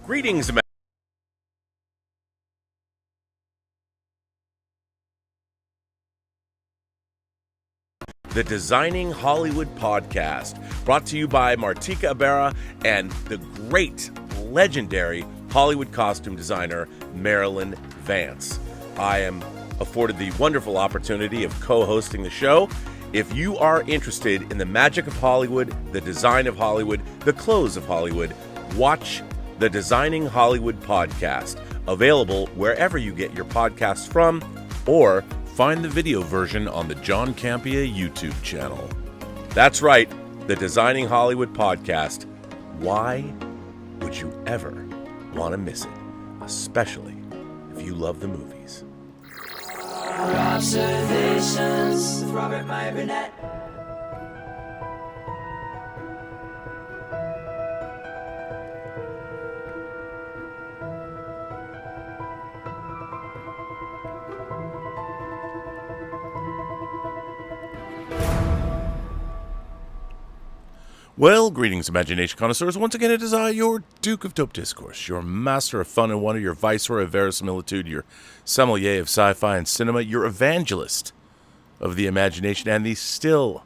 Greetings, the Designing Hollywood podcast, brought to you by Martika Ibarra and the great, legendary Hollywood costume designer, Marilyn Vance. I am afforded the wonderful opportunity of co-hosting the show. If you are interested in the magic of Hollywood, the design of Hollywood, the clothes of Hollywood, watch the Designing Hollywood podcast, available wherever you get your podcasts from, or find the video version on the John Campea YouTube channel. That's right, the Designing Hollywood podcast. Why would you ever want to miss it? Especially if you love the movies. Observations with Robert Burnett. Well, greetings, imagination connoisseurs. Once again, it is I, your Duke of Dope Discourse, your master of fun and wonder, your viceroy of verisimilitude, your sommelier of sci-fi and cinema, your evangelist of the imagination, and the still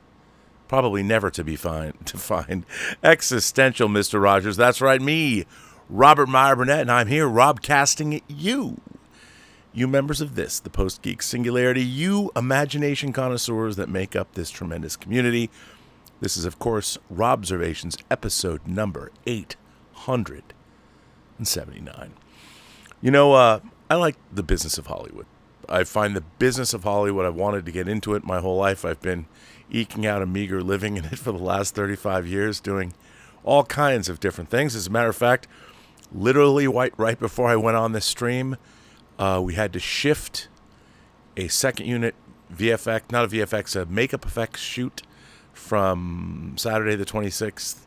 probably never to be defined existential Mr. Rogers. That's right, me, Robert Meyer Burnett, and I'm here robcasting you. You members of this, the Post-Geek Singularity, you imagination connoisseurs that make up this tremendous community. This is, of course, Robservations, episode number 879. You know, I like the business of Hollywood. I find the business of Hollywood, I've wanted to get into it my whole life. I've been eking out a meager living in it for the last 35 years, doing all kinds of different things. As a matter of fact, literally right before I went on this stream, we had to shift a second unit VFX, not a VFX, a makeup effects shoot from Saturday the 26th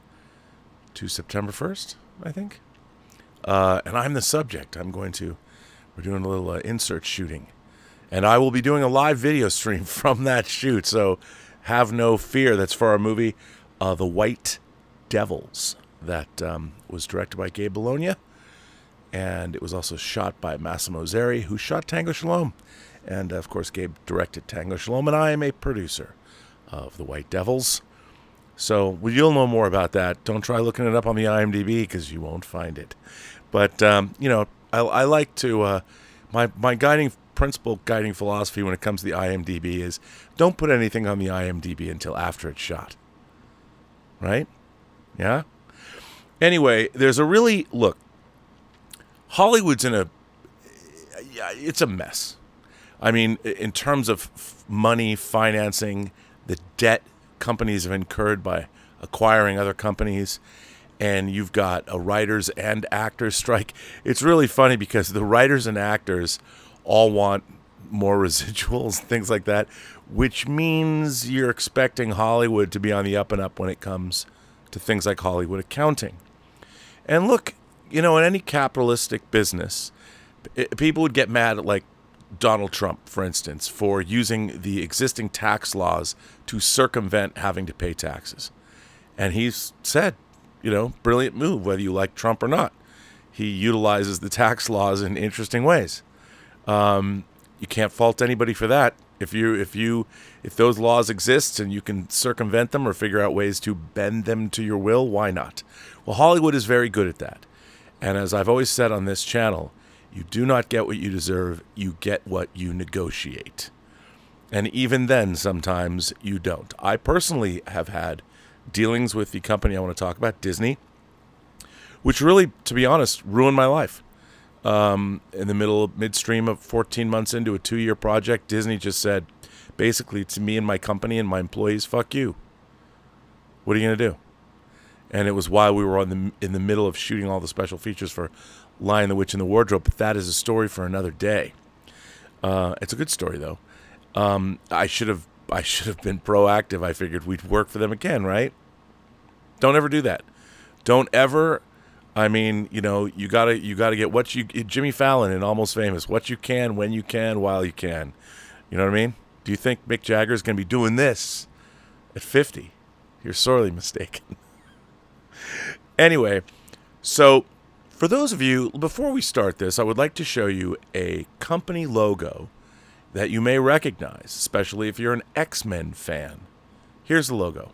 to September 1st, I think. And I'm the subject. We're doing a little insert shooting. And I will be doing a live video stream from that shoot, so have no fear. That's for our movie, The White Devils, that was directed by Gabe Bologna. And it was also shot by Massimo Zeri, who shot Tango Shalom. And, of course, Gabe directed Tango Shalom, and I am a producer of The White Devils. So you'll know more about that. Don't try looking it up on the IMDb because you won't find it. But, I like to, my guiding philosophy when it comes to the IMDb is don't put anything on the IMDb until after it's shot. Right? Yeah? Anyway, look, Hollywood's it's a mess. I mean, in terms of money, financing, the debt companies have incurred by acquiring other companies, and you've got a writers and actors strike. It's really funny because the writers and actors all want more residuals, things like that, which means you're expecting Hollywood to be on the up and up when it comes to things like Hollywood accounting. And look, in any capitalistic business, people would get mad at, like, Donald Trump, for instance, for using the existing tax laws to circumvent having to pay taxes. And he's said, brilliant move, whether you like Trump or not. He utilizes the tax laws in interesting ways. You can't fault anybody for that. If those laws exist and you can circumvent them or figure out ways to bend them to your will, why not? Well, Hollywood is very good at that. And as I've always said on this channel, you do not get what you deserve, you get what you negotiate. And even then, sometimes you don't. I personally have had dealings with the company I want to talk about, Disney, which really, to be honest, ruined my life. In the midstream of 14 months into a 2-year project, Disney just said, basically to me and my company and my employees, fuck you. What are you going to do? And it was while we were in the middle of shooting all the special features for Lion, the Witch, and the Wardrobe, but that is a story for another day. It's a good story, though. I should have been proactive. I figured we'd work for them again, right? Don't ever do that. Don't ever. I mean, you gotta get what you. Jimmy Fallon in Almost Famous. What you can, when you can, while you can. You know what I mean? Do you think Mick Jagger is gonna be doing this at 50? You're sorely mistaken. Anyway, so For those of you, before we start this, I would like to show you a company logo that you may recognize, especially if you're an X-Men fan. Here's the logo.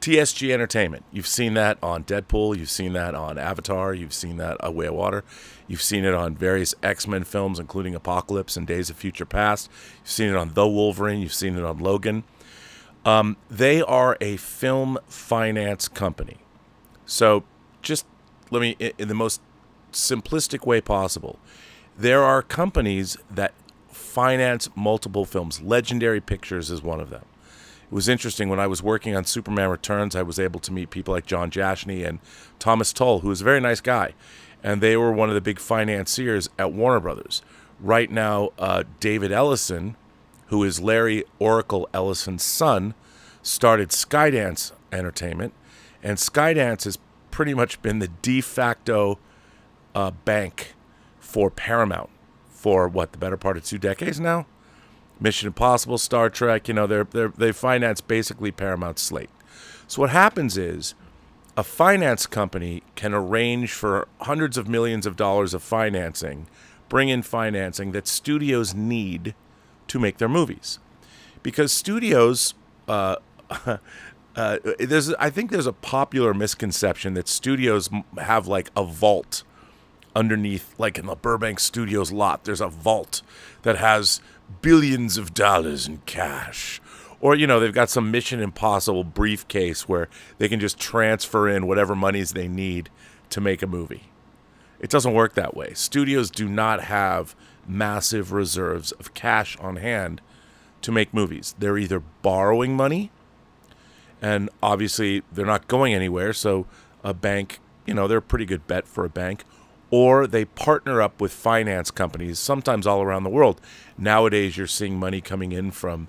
TSG Entertainment. You've seen that on Deadpool. You've seen that on Avatar. You've seen that on Way of Water. You've seen it on various X-Men films, including Apocalypse and Days of Future Past. You've seen it on The Wolverine. You've seen it on Logan. They are a film finance company. So just let me, in the most simplistic way possible, there are companies that finance multiple films. Legendary Pictures is one of them. It was interesting, when I was working on Superman Returns, I was able to meet people like John Jashney and Thomas Tull, who is a very nice guy. And they were one of the big financiers at Warner Brothers. Right now, David Ellison, who is Larry Oracle Ellison's son, started Skydance Entertainment. And Skydance has pretty much been the de facto bank for Paramount for, what, the better part of 2 decades now? Mission Impossible, Star Trek, they finance basically Paramount's slate. So what happens is a finance company can arrange for hundreds of millions of dollars of financing, bring in financing that studios need to make their movies. Because studios, I think there's a popular misconception that studios have like a vault underneath, like in the Burbank Studios lot, there's a vault that has billions of dollars in cash. Or, they've got some Mission Impossible briefcase where they can just transfer in whatever monies they need to make a movie. It doesn't work that way. Studios do not have massive reserves of cash on hand to make movies. They're either borrowing money, and obviously they're not going anywhere, so a bank, they're a pretty good bet for a bank, or they partner up with finance companies, sometimes all around the world. Nowadays, you're seeing money coming in from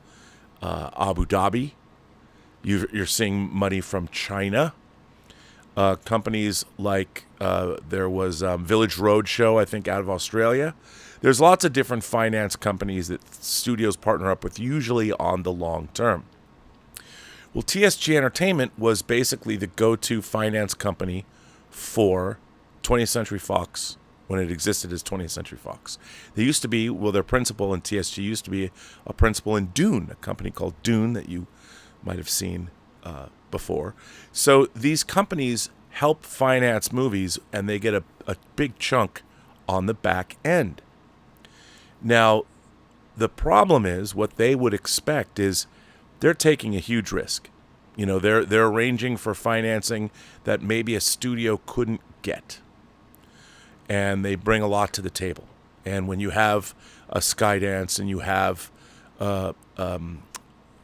Abu Dhabi. You're seeing money from China. Companies like there was Village Roadshow, I think, out of Australia. There's lots of different finance companies that studios partner up with, usually on the long term. Well, TSG Entertainment was basically the go-to finance company for 20th Century Fox when it existed as 20th Century Fox. They used to be, their principal in TSG used to be a principal in Dune, a company called Dune that you might have seen before. So these companies help finance movies, and they get a big chunk on the back end. Now, the problem is, what they would expect is they're taking a huge risk. They're arranging for financing that maybe a studio couldn't get. And they bring a lot to the table. And when you have a Skydance and you have a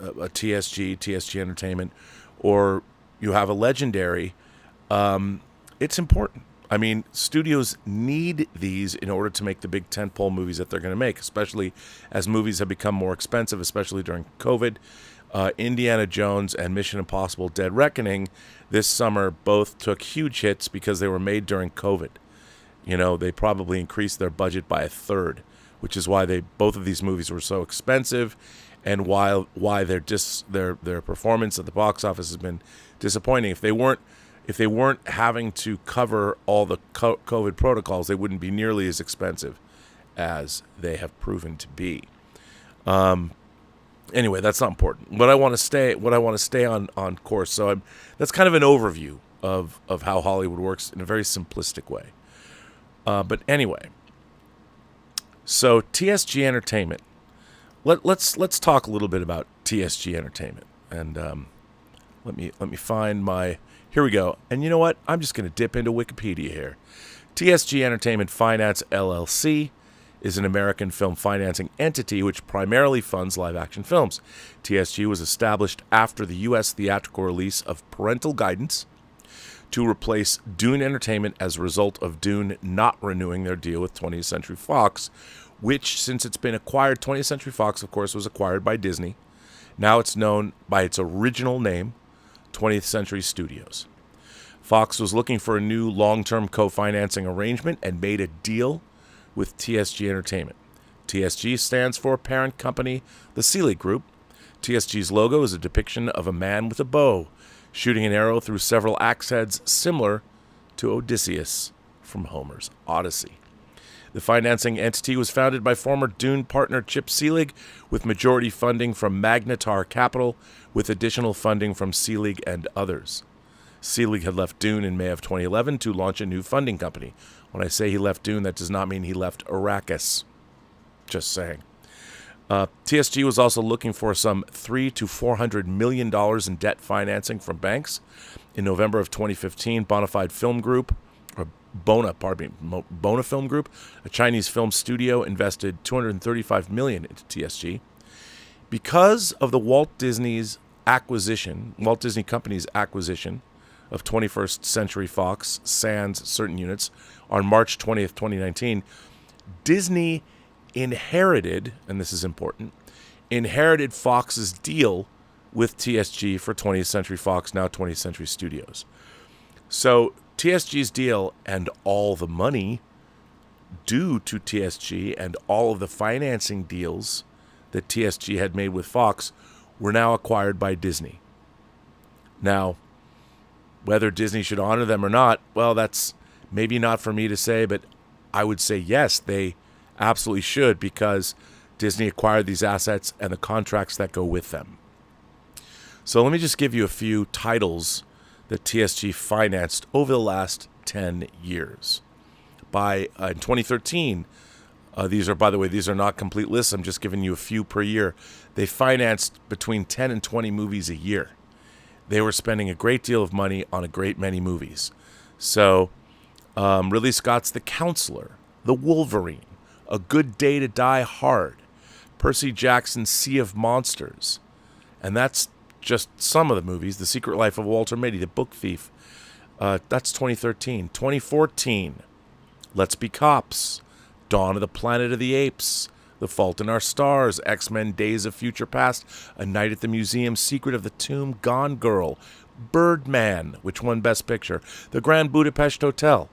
TSG Entertainment, or you have a Legendary, it's important. I mean, studios need these in order to make the big tentpole movies that they're going to make, especially as movies have become more expensive, especially during COVID. Indiana Jones and Mission Impossible Dead Reckoning this summer both took huge hits because they were made during COVID. They probably increased their budget by a third, which is why both of these movies were so expensive, and why their performance at the box office has been disappointing. If they weren't having to cover all the COVID protocols, they wouldn't be nearly as expensive as they have proven to be. Anyway, that's not important. What I want to stay on course. So that's kind of an overview of how Hollywood works in a very simplistic way. But anyway, so TSG Entertainment. Let's talk a little bit about TSG Entertainment. And let me find my. Here we go. And you know what? I'm just going to dip into Wikipedia here. TSG Entertainment Finance LLC is an American film financing entity which primarily funds live-action films. TSG was established after the U.S. theatrical release of Parental Guidance to replace Dune Entertainment as a result of Dune not renewing their deal with 20th Century Fox, which, since it's been acquired, 20th Century Fox, of course, was acquired by Disney. Now it's known by its original name, 20th Century Studios. Fox was looking for a new long-term co-financing arrangement and made a deal with TSG Entertainment. TSG stands for parent company, the Selig Group. TSG's logo is a depiction of a man with a bow, shooting an arrow through several axe heads similar to Odysseus from Homer's Odyssey. The financing entity was founded by former Dune partner Chip Selig, with majority funding from Magnetar Capital, with additional funding from Selig and others. Selig had left Dune in May of 2011 to launch a new funding company. When I say he left Dune, that does not mean he left Arrakis. Just saying. TSG was also looking for some $300 to $400 million in debt financing from banks. In November of 2015, Bonafide Film Group, or Bona Film Group, a Chinese film studio, invested $235 million into TSG. Because of the Walt Disney Company's acquisition of 21st Century Fox sans certain units on March 20th, 2019, Disney inherited, and this is important, Fox's deal with TSG for 20th Century Fox, now 20th Century Studios. So TSG's deal and all the money due to TSG and all of the financing deals that TSG had made with Fox were now acquired by Disney. Now, whether Disney should honor them or not, well, that's maybe not for me to say, but I would say yes, they absolutely should, because Disney acquired these assets and the contracts that go with them. So let me just give you a few titles that TSG financed over the last 10 years. In 2013, these are not complete lists. I'm just giving you a few per year. They financed between 10 and 20 movies a year. They were spending a great deal of money on a great many movies. So Ridley Scott's The Counselor, The Wolverine, A Good Day to Die Hard, Percy Jackson's Sea of Monsters, and that's just some of the movies. The Secret Life of Walter Mitty, The Book Thief, that's 2013. 2014, Let's Be Cops, Dawn of the Planet of the Apes, The Fault in Our Stars, X-Men Days of Future Past, A Night at the Museum, Secret of the Tomb, Gone Girl, Birdman, which won Best Picture, The Grand Budapest Hotel.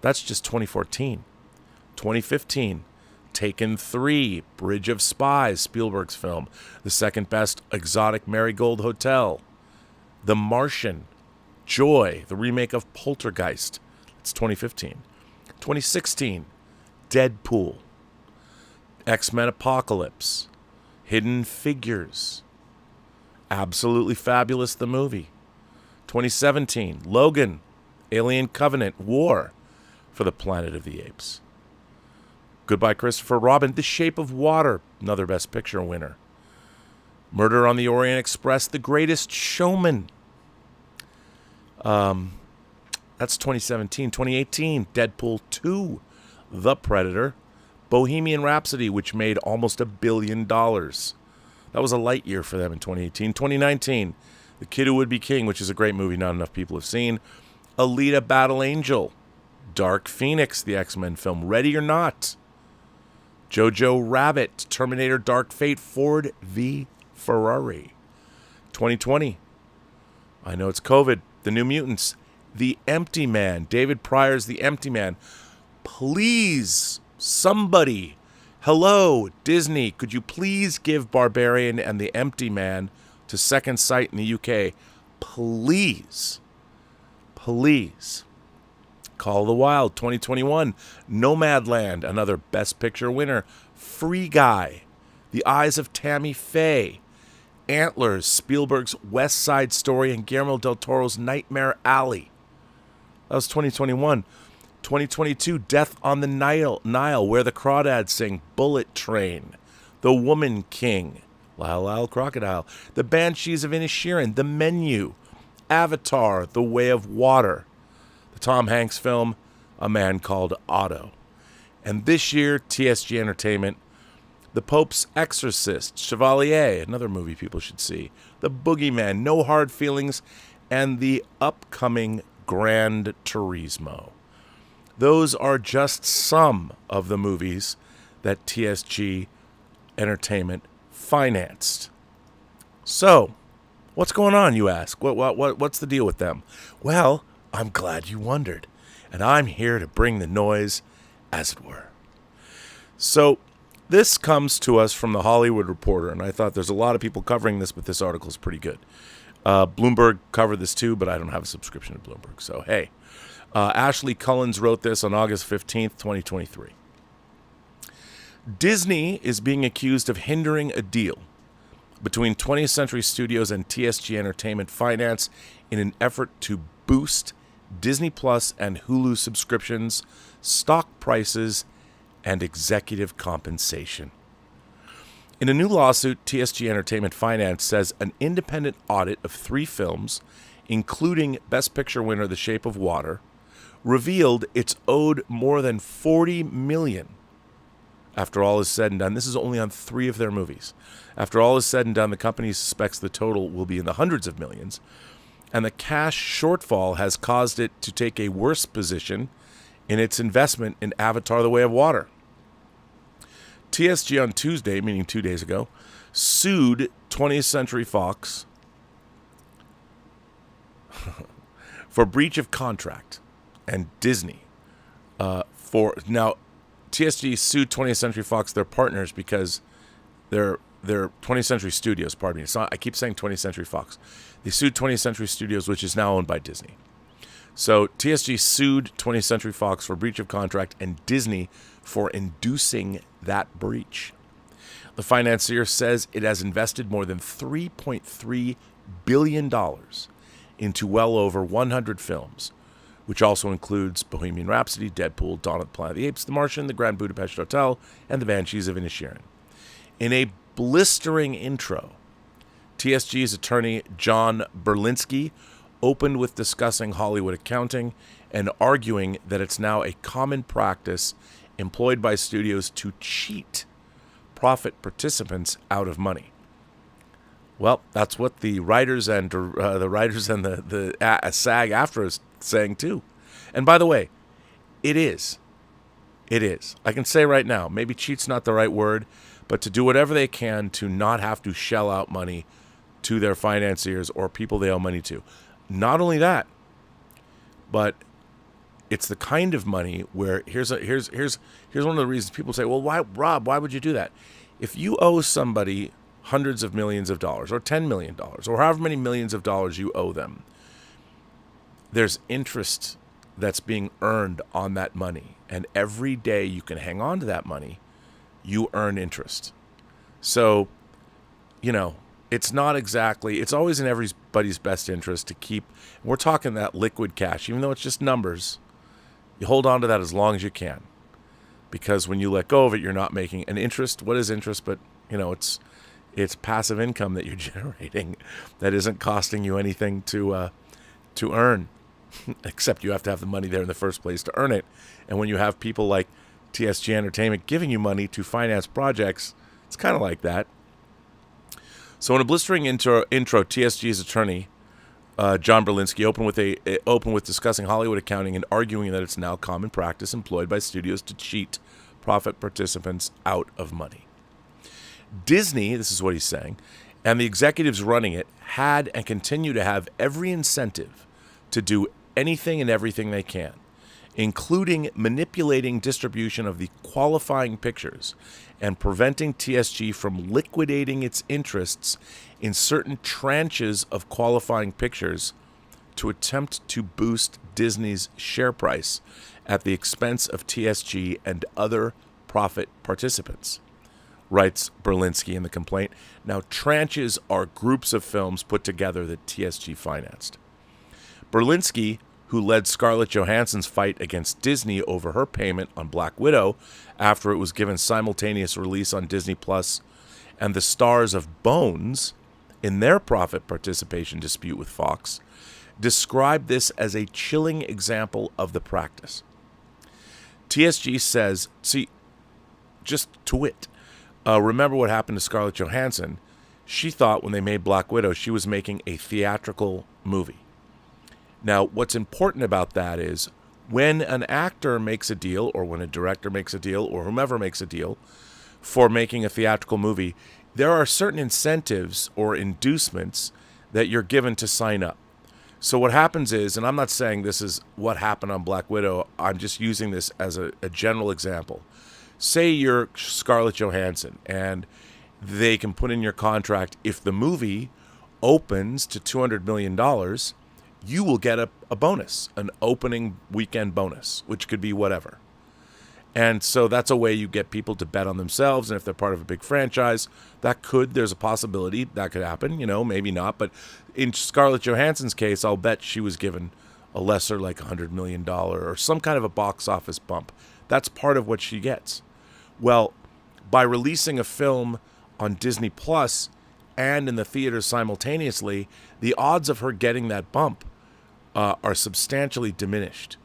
That's just 2014. 2015, Taken 3, Bridge of Spies, Spielberg's film, the second best exotic Marigold Hotel, The Martian, Joy, the remake of Poltergeist. It's 2015. 2016, Deadpool, X-Men Apocalypse, Hidden Figures, Absolutely Fabulous the movie. 2017, Logan, Alien Covenant, War for the Planet of the Apes. Goodbye Christopher Robin, The Shape of Water, another Best Picture winner. Murder on the Orient Express, The Greatest Showman. That's 2017. 2018, Deadpool 2, The Predator, Bohemian Rhapsody, which made almost $1 billion. That was a light year for them in 2018. 2019, The Kid Who Would Be King, which is a great movie not enough people have seen. Alita Battle Angel, Dark Phoenix, the X-Men film, Ready or Not, Jojo Rabbit, Terminator Dark Fate, Ford v. Ferrari. 2020, I know it's COVID, The New Mutants, The Empty Man, David Pryor's The Empty Man. Please, somebody, hello, Disney, could you please give Barbarian and The Empty Man to Second Sight in the UK? Please. Please. Call of the Wild, 2021. Nomadland, another Best Picture winner. Free Guy, The Eyes of Tammy Faye. Antlers, Spielberg's West Side Story, and Guillermo del Toro's Nightmare Alley. That was 2021. 2022, Death on the Nile, Where the Crawdads Sing, Bullet Train, The Woman King, Lyle Lyle Crocodile, The Banshees of Inisherin, The Menu, Avatar, The Way of Water, the Tom Hanks film, A Man Called Otto. And this year, TSG Entertainment, The Pope's Exorcist, Chevalier, another movie people should see, The Boogeyman, No Hard Feelings, and the upcoming Gran Turismo. Those are just some of the movies that TSG Entertainment financed. So, what's going on, you ask? What's the deal with them? Well, I'm glad you wondered, and I'm here to bring the noise, as it were. So this comes to us from the Hollywood Reporter, and I thought there's a lot of people covering this, but this article is pretty good. Bloomberg covered this too, but I don't have a subscription to Bloomberg. So, hey. Ashley Cullens wrote this on August 15th, 2023. Disney is being accused of hindering a deal between 20th Century Studios and TSG Entertainment Finance in an effort to boost Disney Plus and Hulu subscriptions, stock prices, and executive compensation. In a new lawsuit, TSG Entertainment Finance says an independent audit of 3 films, including Best Picture winner The Shape of Water, revealed it's owed more than $40 million. After all is said and done, this is only on 3 of their movies. After all is said and done, the company suspects the total will be in the hundreds of millions, and the cash shortfall has caused it to take a worse position in its investment in Avatar: The Way of Water. TSG on Tuesday, meaning 2 days ago, sued 20th Century Fox for breach of contract and Disney for now. TSG sued 20th Century Fox, their partners, because they're 20th Century Studios. Pardon me. It's not, I keep saying 20th Century Fox. They sued 20th Century Studios, which is now owned by Disney. So TSG sued 20th Century Fox for breach of contract and Disney for inducing that breach. The financier says it has invested more than $3.3 billion into well over 100 films, which also includes Bohemian Rhapsody, Deadpool, Dawn of the Planet of the Apes, The Martian, The Grand Budapest Hotel, and The Banshees of Inisherin. In a blistering intro, TSG's attorney John Berlinski opened with discussing Hollywood accounting and arguing that it's now a common practice employed by studios to cheat profit participants out of money. Well, that's what the writers and the SAG-AFTRA is saying too. And by the way, it is. I can say right now, maybe cheat's not the right word, but to do whatever they can to not have to shell out money to their financiers or people they owe money to. Not only that, but it's the kind of money where here's one of the reasons people say, well, why, Rob, why would you do that? If you owe somebody hundreds of millions of dollars or $10 million or however many millions of dollars you owe them, there's interest that's being earned on that money. And every day you can hang on to that money, you earn interest. So, it's not exactly, it's always in everybody's best interest to keep, we're talking that liquid cash, even though it's just numbers, you hold on to that as long as you can. Because when you let go of it, you're not making an interest. What is interest? But, it's passive income that you're generating that isn't costing you anything to earn, except you have to have the money there in the first place to earn it. And when you have people like TSG Entertainment giving you money to finance projects, it's kind of like that. So in a blistering intro, TSG's attorney, John Berlinski, opened with discussing Hollywood accounting and arguing that it's now common practice employed by studios to cheat profit participants out of money. Disney, this is what he's saying, and the executives running it had and continue to have every incentive to do anything and everything they can, including manipulating distribution of the qualifying pictures and preventing TSG from liquidating its interests in certain tranches of qualifying pictures to attempt to boost Disney's share price at the expense of TSG and other profit participants, writes Berlinski in the complaint. Now, tranches are groups of films put together that TSG financed. Berlinski, who led Scarlett Johansson's fight against Disney over her payment on Black Widow after it was given simultaneous release on Disney Plus, and the stars of Bones in their profit participation dispute with Fox, described this as a chilling example of the practice. TSG says, see, just to wit, remember what happened to Scarlett Johansson. She thought when they made Black Widow, she was making a theatrical movie. Now, what's important about that is when an actor makes a deal, or when a director makes a deal, or whomever makes a deal for making a theatrical movie, there are certain incentives or inducements that you're given to sign up. So what happens is, and I'm not saying this is what happened on Black Widow, I'm just using this as a general example. say you're Scarlett Johansson, and they can put in your contract, if the movie opens to $200 million, you will get a bonus, an opening weekend bonus, which could be whatever. And so that's a way you get people to bet on themselves. And if they're part of a big franchise, there's a possibility that could happen, maybe not. But in Scarlett Johansson's case, I'll bet she was given a lesser, like $100 million or some kind of a box office bump. That's part of what she gets. Well, by releasing a film on Disney Plus and in the theaters simultaneously, the odds of her getting that bump are substantially diminished.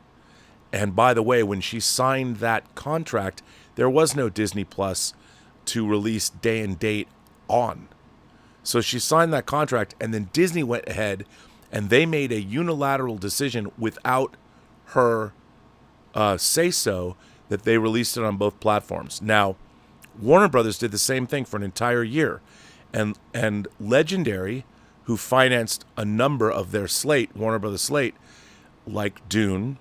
And by the way, when she signed that contract, there was no Disney Plus to release day and date on. So she signed that contract, and then Disney went ahead and they made a unilateral decision without her say-so that they released it on both platforms. Now, Warner Brothers did the same thing for an entire year. And Legendary, who financed a number of their slate, Warner Brothers slate, like Dune,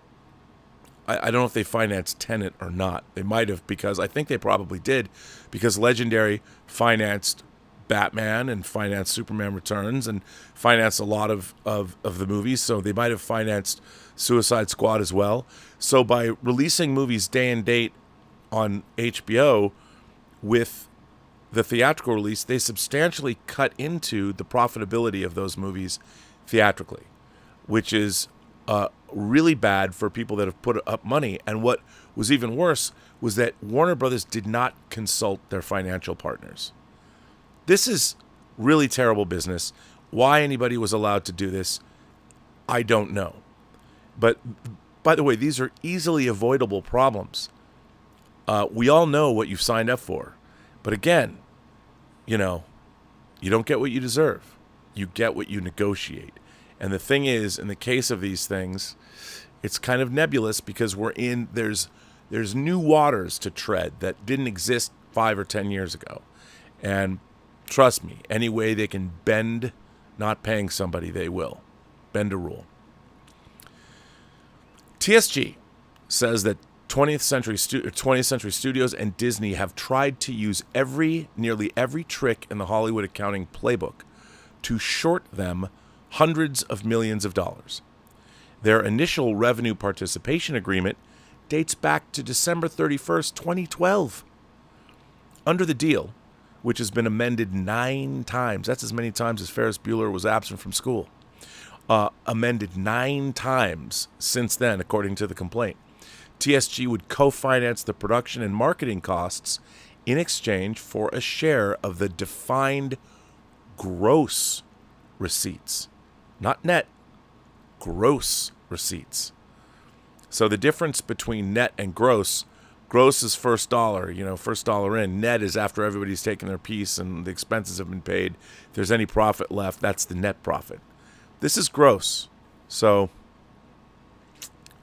I don't know if they financed Tenet or not. They might have, because I think they probably did, because Legendary financed Batman and financed Superman Returns and financed a lot of the movies. So they might have financed Suicide Squad as well. So by releasing movies day and date on HBO with the theatrical release, they substantially cut into the profitability of those movies theatrically, which is really bad for people that have put up money. And what was even worse was that Warner Brothers did not consult their financial partners. This is really terrible business. Why anybody was allowed to do this, I don't know. But by the way, these are easily avoidable problems. We all know what you've signed up for. But again, you don't get what you deserve. You get what you negotiate. And the thing is, in the case of these things, it's kind of nebulous because there's new waters to tread that didn't exist 5 or 10 years ago. And trust me, any way they can bend not paying somebody, they will. Bend a rule. TSG says that 20th Century Studios and Disney have tried to use nearly every trick in the Hollywood accounting playbook to short them hundreds of millions of dollars. Their initial revenue participation agreement dates back to December 31st, 2012. Under the deal, which has been amended 9 times, that's as many times as Ferris Bueller was absent from school, amended 9 times since then, according to the complaint, TSG would co-finance the production and marketing costs in exchange for a share of the defined gross receipts. Not net, gross receipts. So the difference between net and gross is first dollar, first dollar in. Net is after everybody's taken their piece and the expenses have been paid. If there's any profit left, that's the net profit. This is gross. So,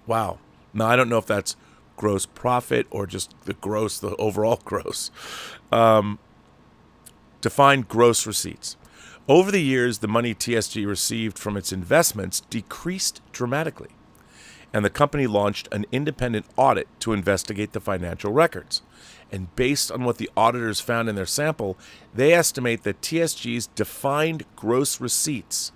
wow. Now, I don't know if that's gross profit or just the overall gross. Defined gross receipts. Over the years, the money TSG received from its investments decreased dramatically, and the company launched an independent audit to investigate the financial records. And based on what the auditors found in their sample, they estimate that TSG's defined gross receipts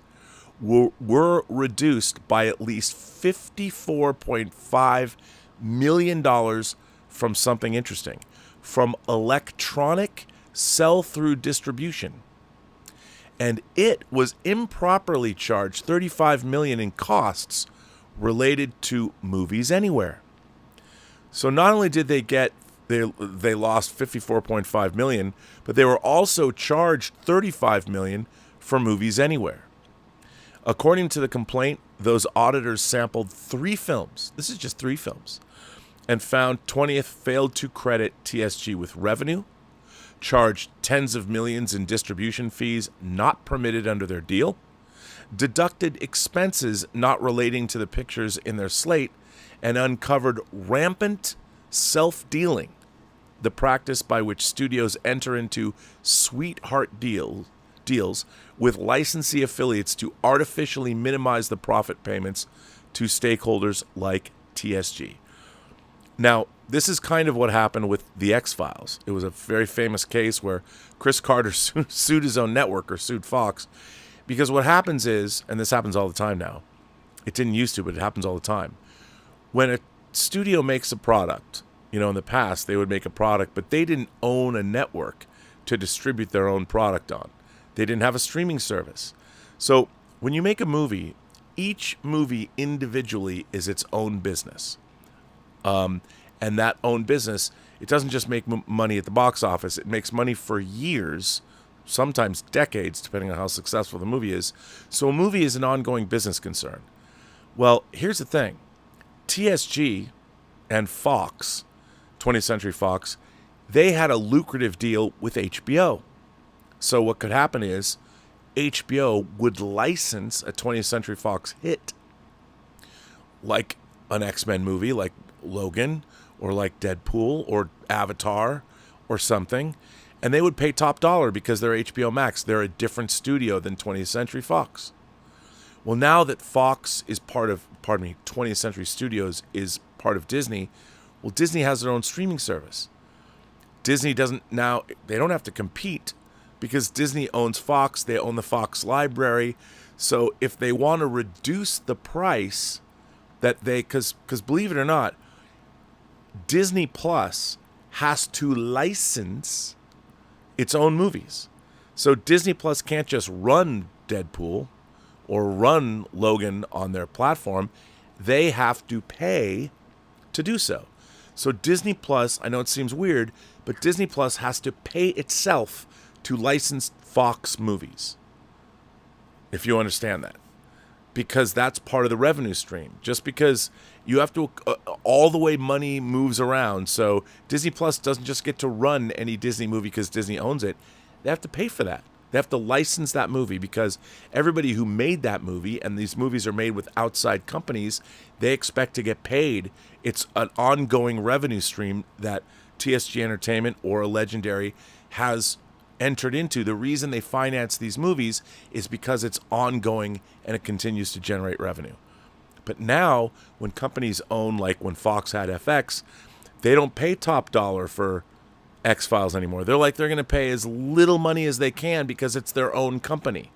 were reduced by at least $54.5 million from something interesting, from electronic sell-through distribution. And it was improperly charged $35 million in costs related to Movies Anywhere. So not only did they lost $54.5 million, but they were also charged $35 million for Movies Anywhere. According to the complaint, those auditors sampled 3 films. This is just 3 films. And found 20th failed to credit TSG with revenue, charged tens of millions in distribution fees not permitted under their deal, deducted expenses not relating to the pictures in their slate, and uncovered rampant self-dealing, the practice by which studios enter into sweetheart deals with licensee affiliates to artificially minimize the profit payments to stakeholders like TSG. Now, this is kind of what happened with The X-Files. It was a very famous case where Chris Carter sued his own network, or sued Fox, because what happens is, and this happens all the time now, it didn't used to, but it happens all the time. When a studio makes a product, in the past they would make a product, but they didn't own a network to distribute their own product on. They didn't have a streaming service. So when you make a movie, each movie individually is its own business. And that own business, it doesn't just make money at the box office. It makes money for years, sometimes decades, depending on how successful the movie is. So a movie is an ongoing business concern. Well, here's the thing. TSG and Fox, 20th Century Fox, they had a lucrative deal with HBO. So what could happen is HBO would license a 20th Century Fox hit, like an X-Men movie, like Logan, or like Deadpool, or Avatar, or something, and they would pay top dollar because they're HBO Max. They're a different studio than 20th Century Fox. Well, now that Fox is part of, 20th Century Studios is part of Disney, well, Disney has their own streaming service. Disney doesn't now, they don't have to compete because Disney owns Fox, they own the Fox library. So if they want to reduce the price that they, because believe it or not, Disney Plus has to license its own movies. So Disney Plus can't just run Deadpool or run Logan on their platform. They have to pay to do so. So Disney Plus, I know it seems weird, but Disney Plus has to pay itself to license Fox movies, if you understand that, because that's part of the revenue stream. Just because you have to, all the way money moves around. So Disney Plus doesn't just get to run any Disney movie because Disney owns it. They have to pay for that. They have to license that movie because everybody who made that movie, and these movies are made with outside companies, they expect to get paid. It's an ongoing revenue stream that TSG Entertainment or Legendary has entered into. The reason they finance these movies is because it's ongoing and it continues to generate revenue. But now, when companies own, like when Fox had FX, they don't pay top dollar for X-Files anymore. They're going to pay as little money as they can because it's their own company.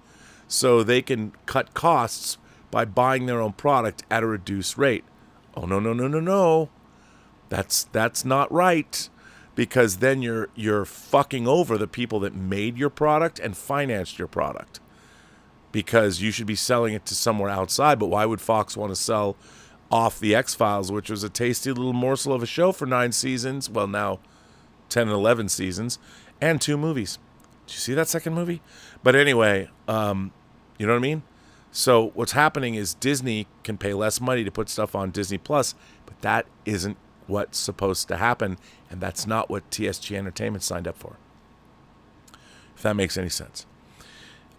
So they can cut costs by buying their own product at a reduced rate. Oh, no. That's not right. Because then you're fucking over the people that made your product and financed your product. Because you should be selling it to somewhere outside. But why would Fox want to sell off the X-Files, which was a tasty little morsel of a show for 9 seasons? Well, now 10 and 11 seasons and 2 movies. Did you see that second movie? But anyway, you know what I mean? So what's happening is Disney can pay less money to put stuff on Disney Plus, but that isn't what's supposed to happen, and that's not what TSG Entertainment signed up for, if that makes any sense.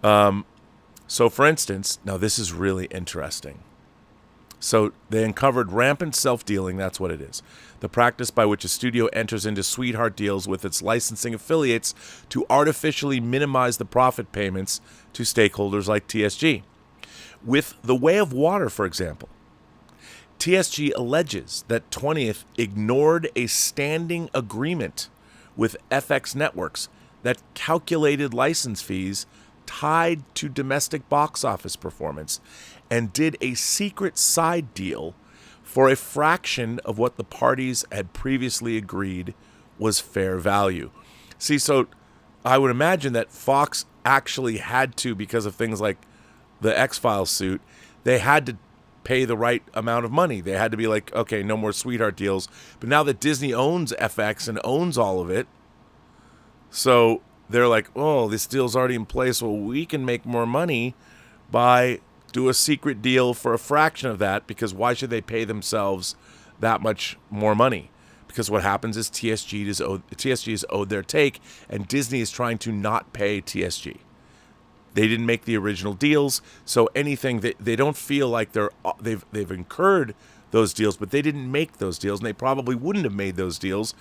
So for instance, now this is really interesting. So they uncovered rampant self-dealing, that's what it is. The practice by which a studio enters into sweetheart deals with its licensing affiliates to artificially minimize the profit payments to stakeholders like TSG. With The Way of Water, for example, TSG alleges that 20th ignored a standing agreement with FX Networks that calculated license fees tied to domestic box office performance and did a secret side deal for a fraction of what the parties had previously agreed was fair value. See, so I would imagine that Fox actually had to, because of things like the X-Files suit, they had to pay the right amount of money. They had to be like, okay, no more sweetheart deals. But now that Disney owns FX and owns all of it, so they're like, oh, this deal's already in place. Well, we can make more money by do a secret deal for a fraction of that, because why should they pay themselves that much more money? Because what happens is TSG is owed their take, and Disney is trying to not pay TSG. They didn't make the original deals, so anything they don't feel like they've incurred those deals, but they didn't make those deals, and they probably wouldn't have made those deals,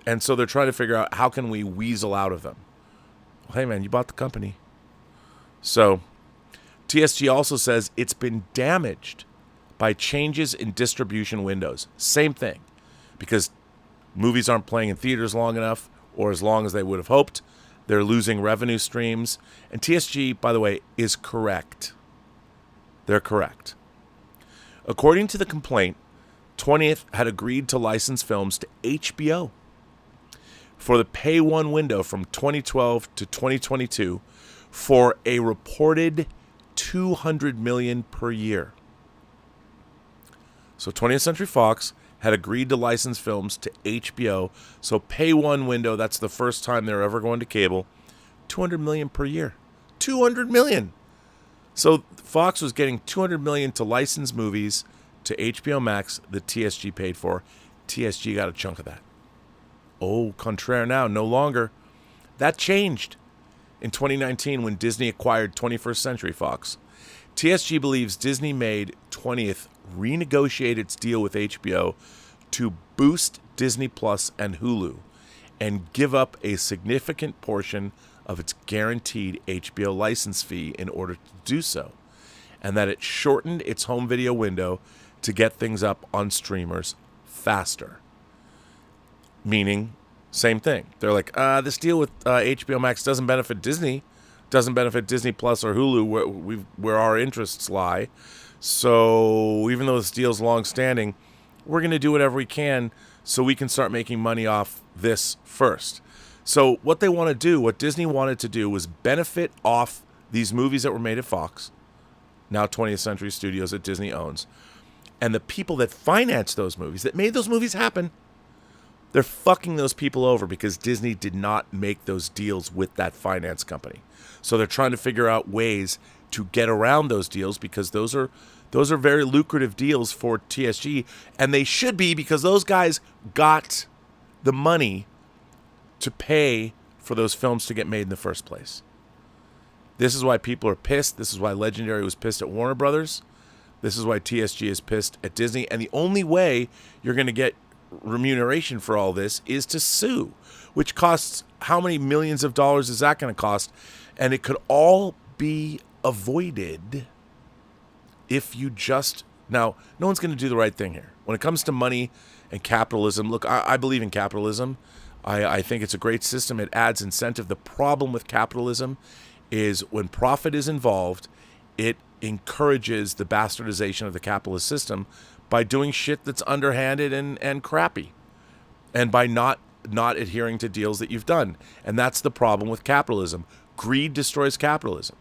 and so they're trying to figure out how can we weasel out of them. Well, hey man, you bought the company. So TSG also says it's been damaged by changes in distribution windows. Same thing, because movies aren't playing in theaters long enough or as long as they would have hoped. They're losing revenue streams. And TSG, by the way, is correct. They're correct. According to the complaint, 20th had agreed to license films to HBO for the pay one window from 2012 to 2022 for a reported $200 million per year. So 20th Century Fox had agreed to license films to HBO. So pay one window, that's the first time they're ever going to cable, $200 million per year. $200 million. So Fox was getting $200 million to license movies to HBO Max that TSG paid for. TSG got a chunk of that. Au contraire now, no longer. That changed in 2019 when Disney acquired 21st Century Fox. TSG believes Disney made 20th renegotiate its deal with HBO to boost Disney Plus and Hulu and give up a significant portion of its guaranteed HBO license fee in order to do so, and that it shortened its home video window to get things up on streamers faster. Meaning, same thing. They're like, this deal with HBO Max doesn't benefit Disney, doesn't benefit Disney Plus or Hulu, where our interests lie. So even though this deal's long-standing, we're going to do whatever we can so we can start making money off this first. So what they want to do, what Disney wanted to do, was benefit off these movies that were made at Fox, now 20th Century Studios that Disney owns, and the people that financed those movies, that made those movies happen. They're fucking those people over because Disney did not make those deals with that finance company. So they're trying to figure out ways to get around those deals because those are very lucrative deals for TSG, and they should be because those guys got the money to pay for those films to get made in the first place. This is why people are pissed. This is why Legendary was pissed at Warner Brothers. This is why TSG is pissed at Disney. And the only way you're going to get remuneration for all this is to sue, which costs how many millions of dollars is that going to cost? And it could all be avoided if you just... Now, no one's going to do the right thing here. When it comes to money and capitalism, look, I believe in capitalism. I think it's a great system. It adds incentive. The problem with capitalism is when profit is involved, it encourages the bastardization of the capitalist system by doing shit that's underhanded and crappy, and by not adhering to deals that you've done. And that's the problem with capitalism. Greed destroys capitalism.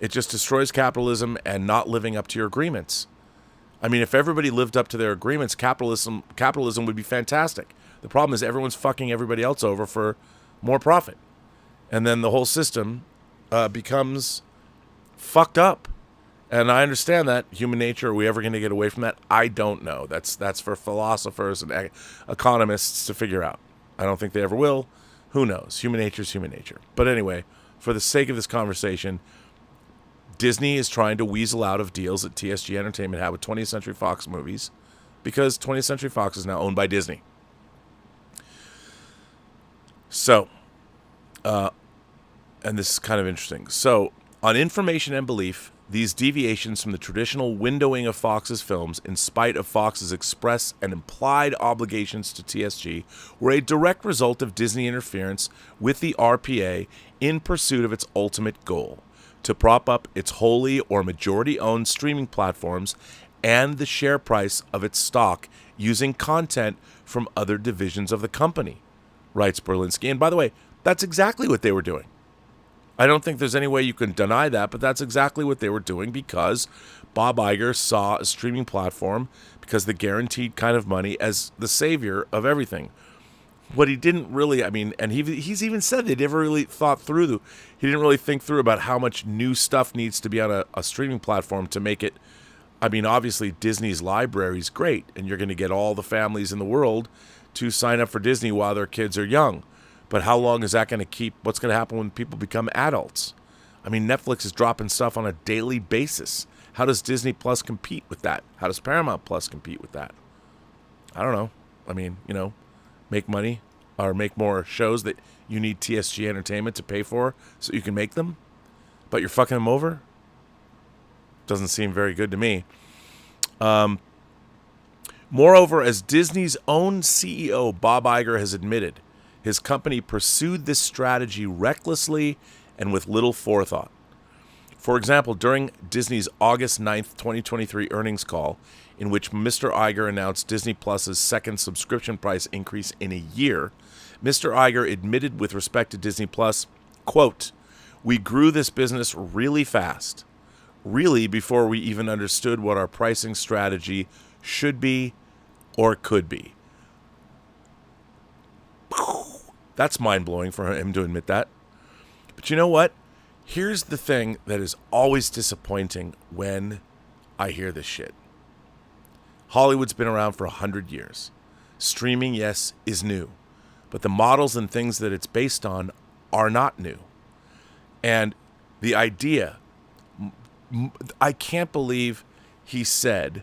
It just destroys capitalism and not living up to your agreements. I mean, if everybody lived up to their agreements, capitalism would be fantastic. The problem is everyone's fucking everybody else over for more profit. And then the whole system becomes fucked up. And I understand that. Human nature, are we ever going to get away from that? I don't know. That's for philosophers and economists to figure out. I don't think they ever will. Who knows? Human nature is human nature. But anyway, for the sake of this conversation, Disney is trying to weasel out of deals that TSG Entertainment had with 20th Century Fox movies because 20th Century Fox is now owned by Disney. So, and this is kind of interesting. So, on information and belief, these deviations from the traditional windowing of Fox's films, in spite of Fox's express and implied obligations to TSG, were a direct result of Disney interference with the RPA in pursuit of its ultimate goal, to prop up its wholly or majority-owned streaming platforms and the share price of its stock using content from other divisions of the company, writes Berlinski. And by the way, that's exactly what they were doing. I don't think there's any way you can deny that, but that's exactly what they were doing because Bob Iger saw a streaming platform because the guaranteed kind of money as the savior of everything. What he didn't really, and he's even said they never really thought through. He didn't really think through about how much new stuff needs to be on a streaming platform to make it. Obviously Disney's library is great, and you're going to get all the families in the world to sign up for Disney while their kids are young. But how long is that going to keep? What's going to happen when people become adults? Netflix is dropping stuff on a daily basis. How does Disney Plus compete with that? How does Paramount Plus compete with that? I don't know. Make money or make more shows that you need TSG Entertainment to pay for so you can make them, but you're fucking them over? Doesn't seem very good to me. Moreover, as Disney's own CEO, Bob Iger, has admitted, his company pursued this strategy recklessly and with little forethought. For example, during Disney's August 9th, 2023 earnings call, in which Mr. Iger announced Disney Plus's second subscription price increase in a year, Mr. Iger admitted with respect to Disney Plus, quote, "We grew this business really fast, really before we even understood what our pricing strategy should be or could be." That's mind-blowing for him to admit that. But you know what? Here's the thing that is always disappointing when I hear this shit. Hollywood's been around for 100 years. Streaming, yes, is new. But the models and things that it's based on are not new. And the idea, I can't believe he said,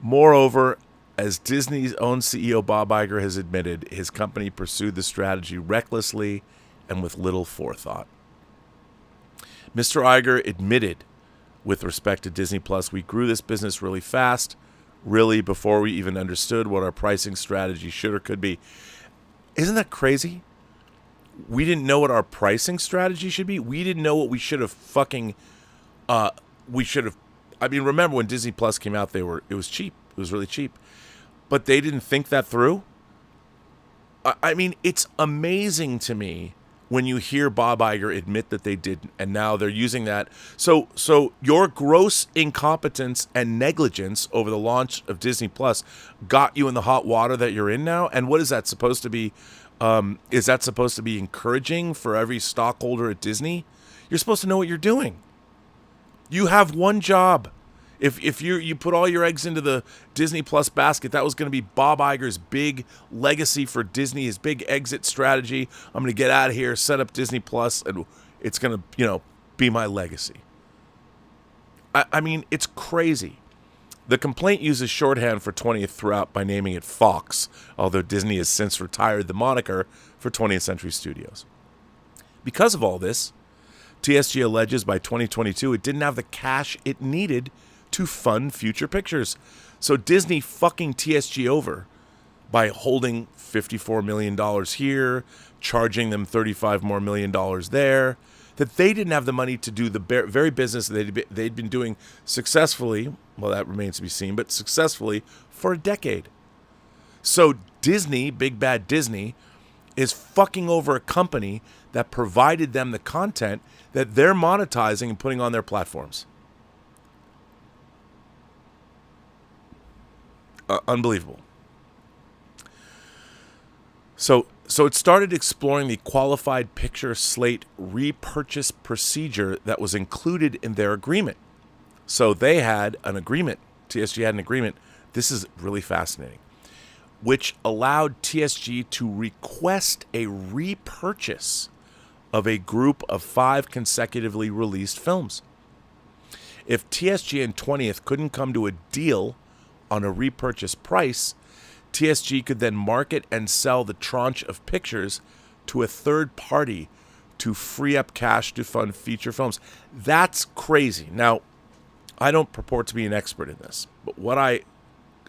moreover, as Disney's own CEO Bob Iger has admitted, his company pursued the strategy recklessly and with little forethought. Mr. Iger admitted, with respect to Disney Plus, "We grew this business really fast, really before we even understood what our pricing strategy should or could be." Isn't that crazy? We didn't know what our pricing strategy should be. We didn't know what we should have I mean, remember when Disney Plus came out, it was cheap. It was really cheap. But they didn't think that through. I mean, it's amazing to me when you hear Bob Iger admit that they didn't, and now they're using that. So your gross incompetence and negligence over the launch of Disney Plus got you in the hot water that you're in now. And what is that supposed to be? Is that supposed to be encouraging for every stockholder at Disney? You're supposed to know what you're doing. You have one job. If you put all your eggs into the Disney Plus basket, that was going to be Bob Iger's big legacy for Disney, his big exit strategy. I'm going to get out of here, set up Disney Plus, and it's going to, be my legacy. I mean, it's crazy. The complaint uses shorthand for 20th throughout by naming it Fox, although Disney has since retired the moniker for 20th Century Studios. Because of all this, TSG alleges by 2022 it didn't have the cash it needed to fund future pictures. So Disney fucking TSG over by holding $54 million here, charging them $35 more million there, that they didn't have the money to do the very business they'd been doing successfully, well, that remains to be seen, but successfully for a decade. So Disney, big bad Disney, is fucking over a company that provided them the content that they're monetizing and putting on their platforms. Unbelievable. So it started exploring the qualified picture slate repurchase procedure that was included in their agreement. So they had an agreement. TSG had an agreement. This is really fascinating, which allowed TSG to request a repurchase of a group of 5 consecutively released films. If TSG and 20th couldn't come to a deal on a repurchase price, TSG could then market and sell the tranche of pictures to a third party to free up cash to fund feature films. That's crazy. Now, I don't purport to be an expert in this, but what I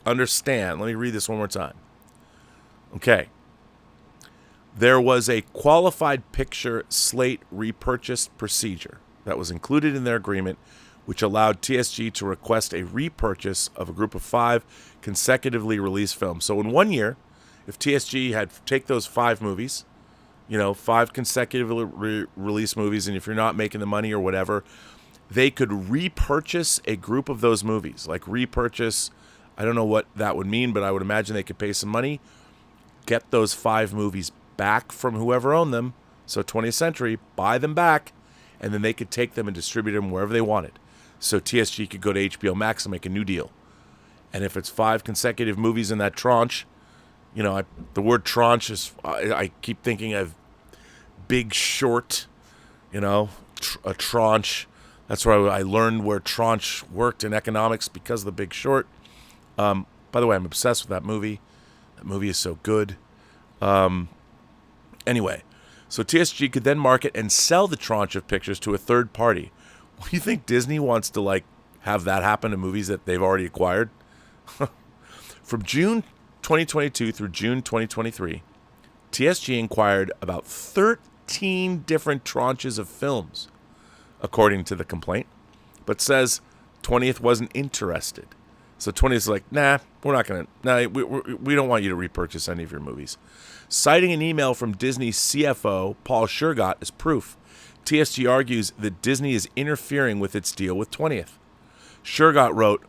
understand, let me read this one more time. Okay. There was a qualified picture slate repurchase procedure that was included in their agreement, which allowed TSG to request a repurchase of a group of 5 consecutively released films. So in 1 year, if TSG had take those 5 movies, 5 consecutively released movies, and if you're not making the money or whatever, they could repurchase a group of those movies. Like repurchase, I don't know what that would mean, but I would imagine they could pay some money, get those 5 movies back from whoever owned them, so 20th Century, buy them back, and then they could take them and distribute them wherever they wanted. So TSG could go to HBO Max and make a new deal. And if it's 5 consecutive movies in that tranche, the word tranche is, I keep thinking of Big Short, a tranche. That's where I learned where tranche worked in economics because of The Big Short. By the way, I'm obsessed with that movie. That movie is so good. Anyway, so TSG could then market and sell the tranche of pictures to a third party. Do you think Disney wants to have that happen to movies that they've already acquired? From June 2022 through June 2023, TSG inquired about 13 different tranches of films, according to the complaint, but says 20th wasn't interested. So 20th is like, nah, we're not going to, nah, we don't want you to repurchase any of your movies. Citing an email from Disney's CFO, Paul Shergott, as proof, TSG argues that Disney is interfering with its deal with 20th. Shergott wrote,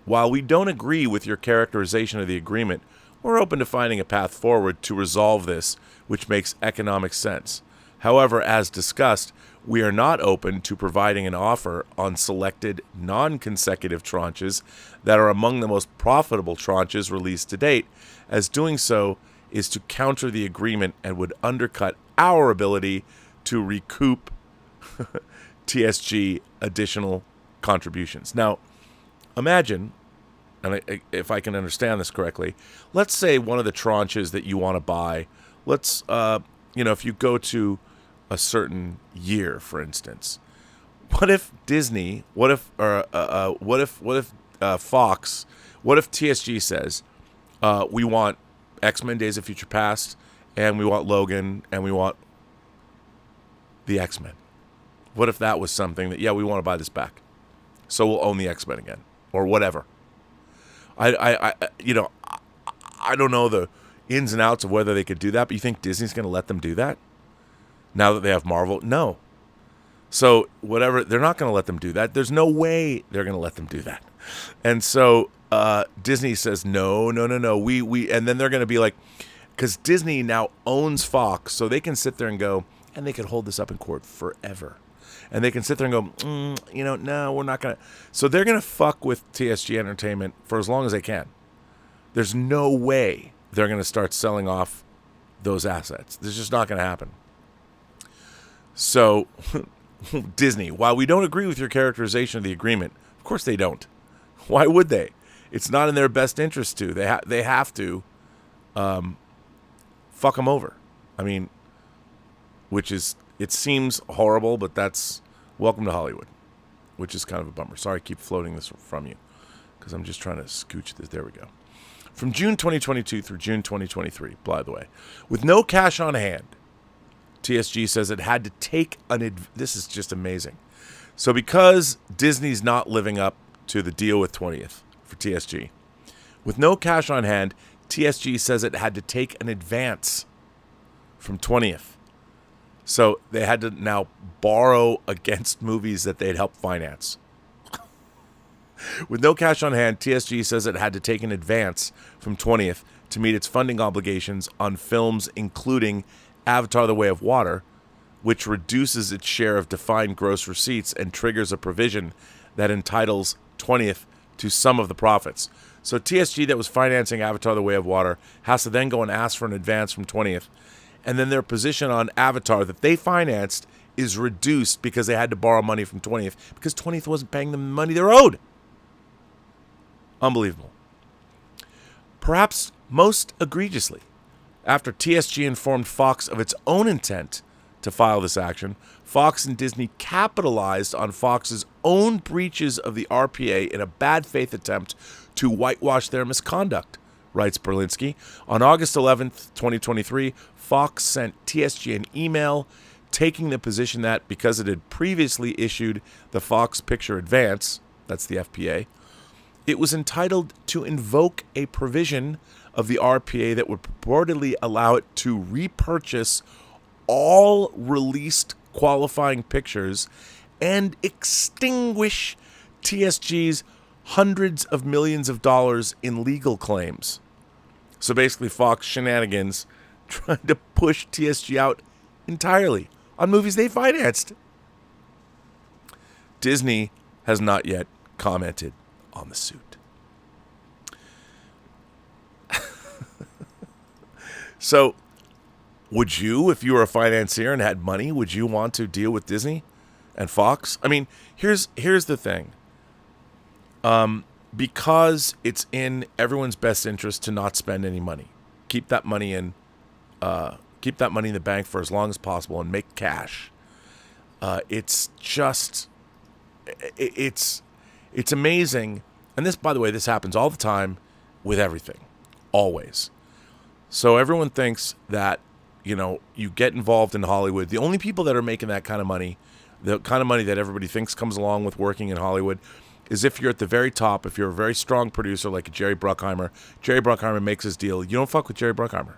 "While we don't agree with your characterization of the agreement, we're open to finding a path forward to resolve this, which makes economic sense. However, as discussed, we are not open to providing an offer on selected non-consecutive tranches that are among the most profitable tranches released to date, as doing so is to counter the agreement and would undercut our ability to recoup TSG additional contributions." Now, imagine, and if I can understand this correctly, let's say one of the tranches that you want to buy, let's, if you go to a certain year, for instance, what if Disney, what if Fox, what if TSG says, we want X-Men Days of Future Past, and we want Logan, and we want the X-Men. What if that was something that, we want to buy this back, so we'll own the X-Men again, or whatever. I don't know the ins and outs of whether they could do that, but you think Disney's going to let them do that now that they have Marvel? No. So whatever, they're not going to let them do that. There's no way they're going to let them do that. And so Disney says no. We and then they're going to be like, because Disney now owns Fox, so they can sit there and go, and they could hold this up in court forever. And they can sit there and go, no, we're not going to. So they're going to fuck with TSG Entertainment for as long as they can. There's no way they're going to start selling off those assets. This is just not going to happen. So Disney, while we don't agree with your characterization of the agreement, of course they don't. Why would they? It's not in their best interest to. They have to fuck them over. I mean, which is, it seems horrible, but that's welcome to Hollywood, which is kind of a bummer. Sorry, I keep floating this from you because I'm just trying to scooch this. There we go. From June 2022 through June 2023, by the way, with no cash on hand, TSG says it had to take this is just amazing. So because Disney's not living up to the deal with 20th for TSG, with no cash on hand, TSG says it had to take an advance from 20th. So they had to now borrow against movies that they'd helped finance. With no cash on hand, TSG says it had to take an advance from 20th to meet its funding obligations on films including Avatar: The Way of Water, which reduces its share of defined gross receipts and triggers a provision that entitles 20th to some of the profits. So TSG, that was financing Avatar: The Way of Water, has to then go and ask for an advance from 20th. And then their position on Avatar that they financed is reduced because they had to borrow money from 20th because 20th wasn't paying them the money they're owed. Unbelievable. Perhaps most egregiously, after TSG informed Fox of its own intent to file this action, Fox and Disney capitalized on Fox's own breaches of the RPA in a bad faith attempt to whitewash their misconduct, writes Berlinski. On August 11th, 2023, Fox sent TSG an email taking the position that because it had previously issued the Fox Picture Advance, that's the FPA, it was entitled to invoke a provision of the RPA that would purportedly allow it to repurchase all released qualifying pictures and extinguish TSG's hundreds of millions of dollars in legal claims. So basically, Fox shenanigans trying to push TSG out entirely on movies they financed. Disney has not yet commented on the suit. So, would you, if you were a financier and had money, would you want to deal with Disney and Fox? I mean, here's the thing. Because it's in everyone's best interest to not spend any money. Keep that money in the bank for as long as possible and make cash. It's amazing And this, by the way, this happens all the time with everything, always. So everyone thinks that, you get involved in Hollywood. The only people that are making that kind of money, the kind of money that everybody thinks comes along with working in Hollywood, is if you're at the very top, if you're a very strong producer like Jerry Bruckheimer. Jerry Bruckheimer makes his deal. You don't fuck with Jerry Bruckheimer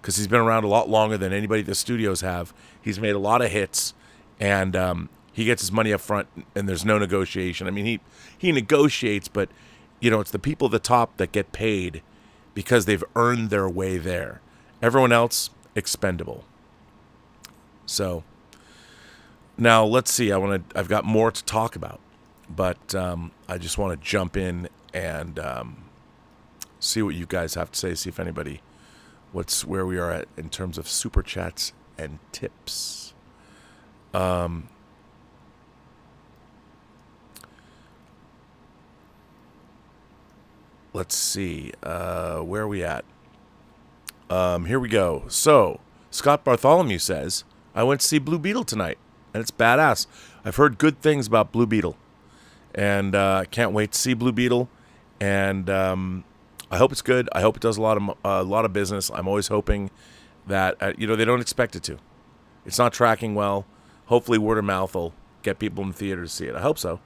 because he's been around a lot longer than anybody the studios have. He's made a lot of hits, and he gets his money up front, and there's no negotiation. I mean, he negotiates, but, it's the people at the top that get paid because they've earned their way there. Everyone else, expendable. So now let's see. I've got more to talk about, but I just want to jump in and see what you guys have to say. See if anybody, where we are at in terms of super chats and tips. Let's see. Where are we at? Here we go. So, Scott Bartholomew says, I went to see Blue Beetle tonight, and it's badass. I've heard good things about Blue Beetle, and I can't wait to see Blue Beetle, and I hope it's good. I hope it does a lot of business. I'm always hoping that, they don't expect it to. It's not tracking well. Hopefully word of mouth will get people in the theater to see it. I hope so.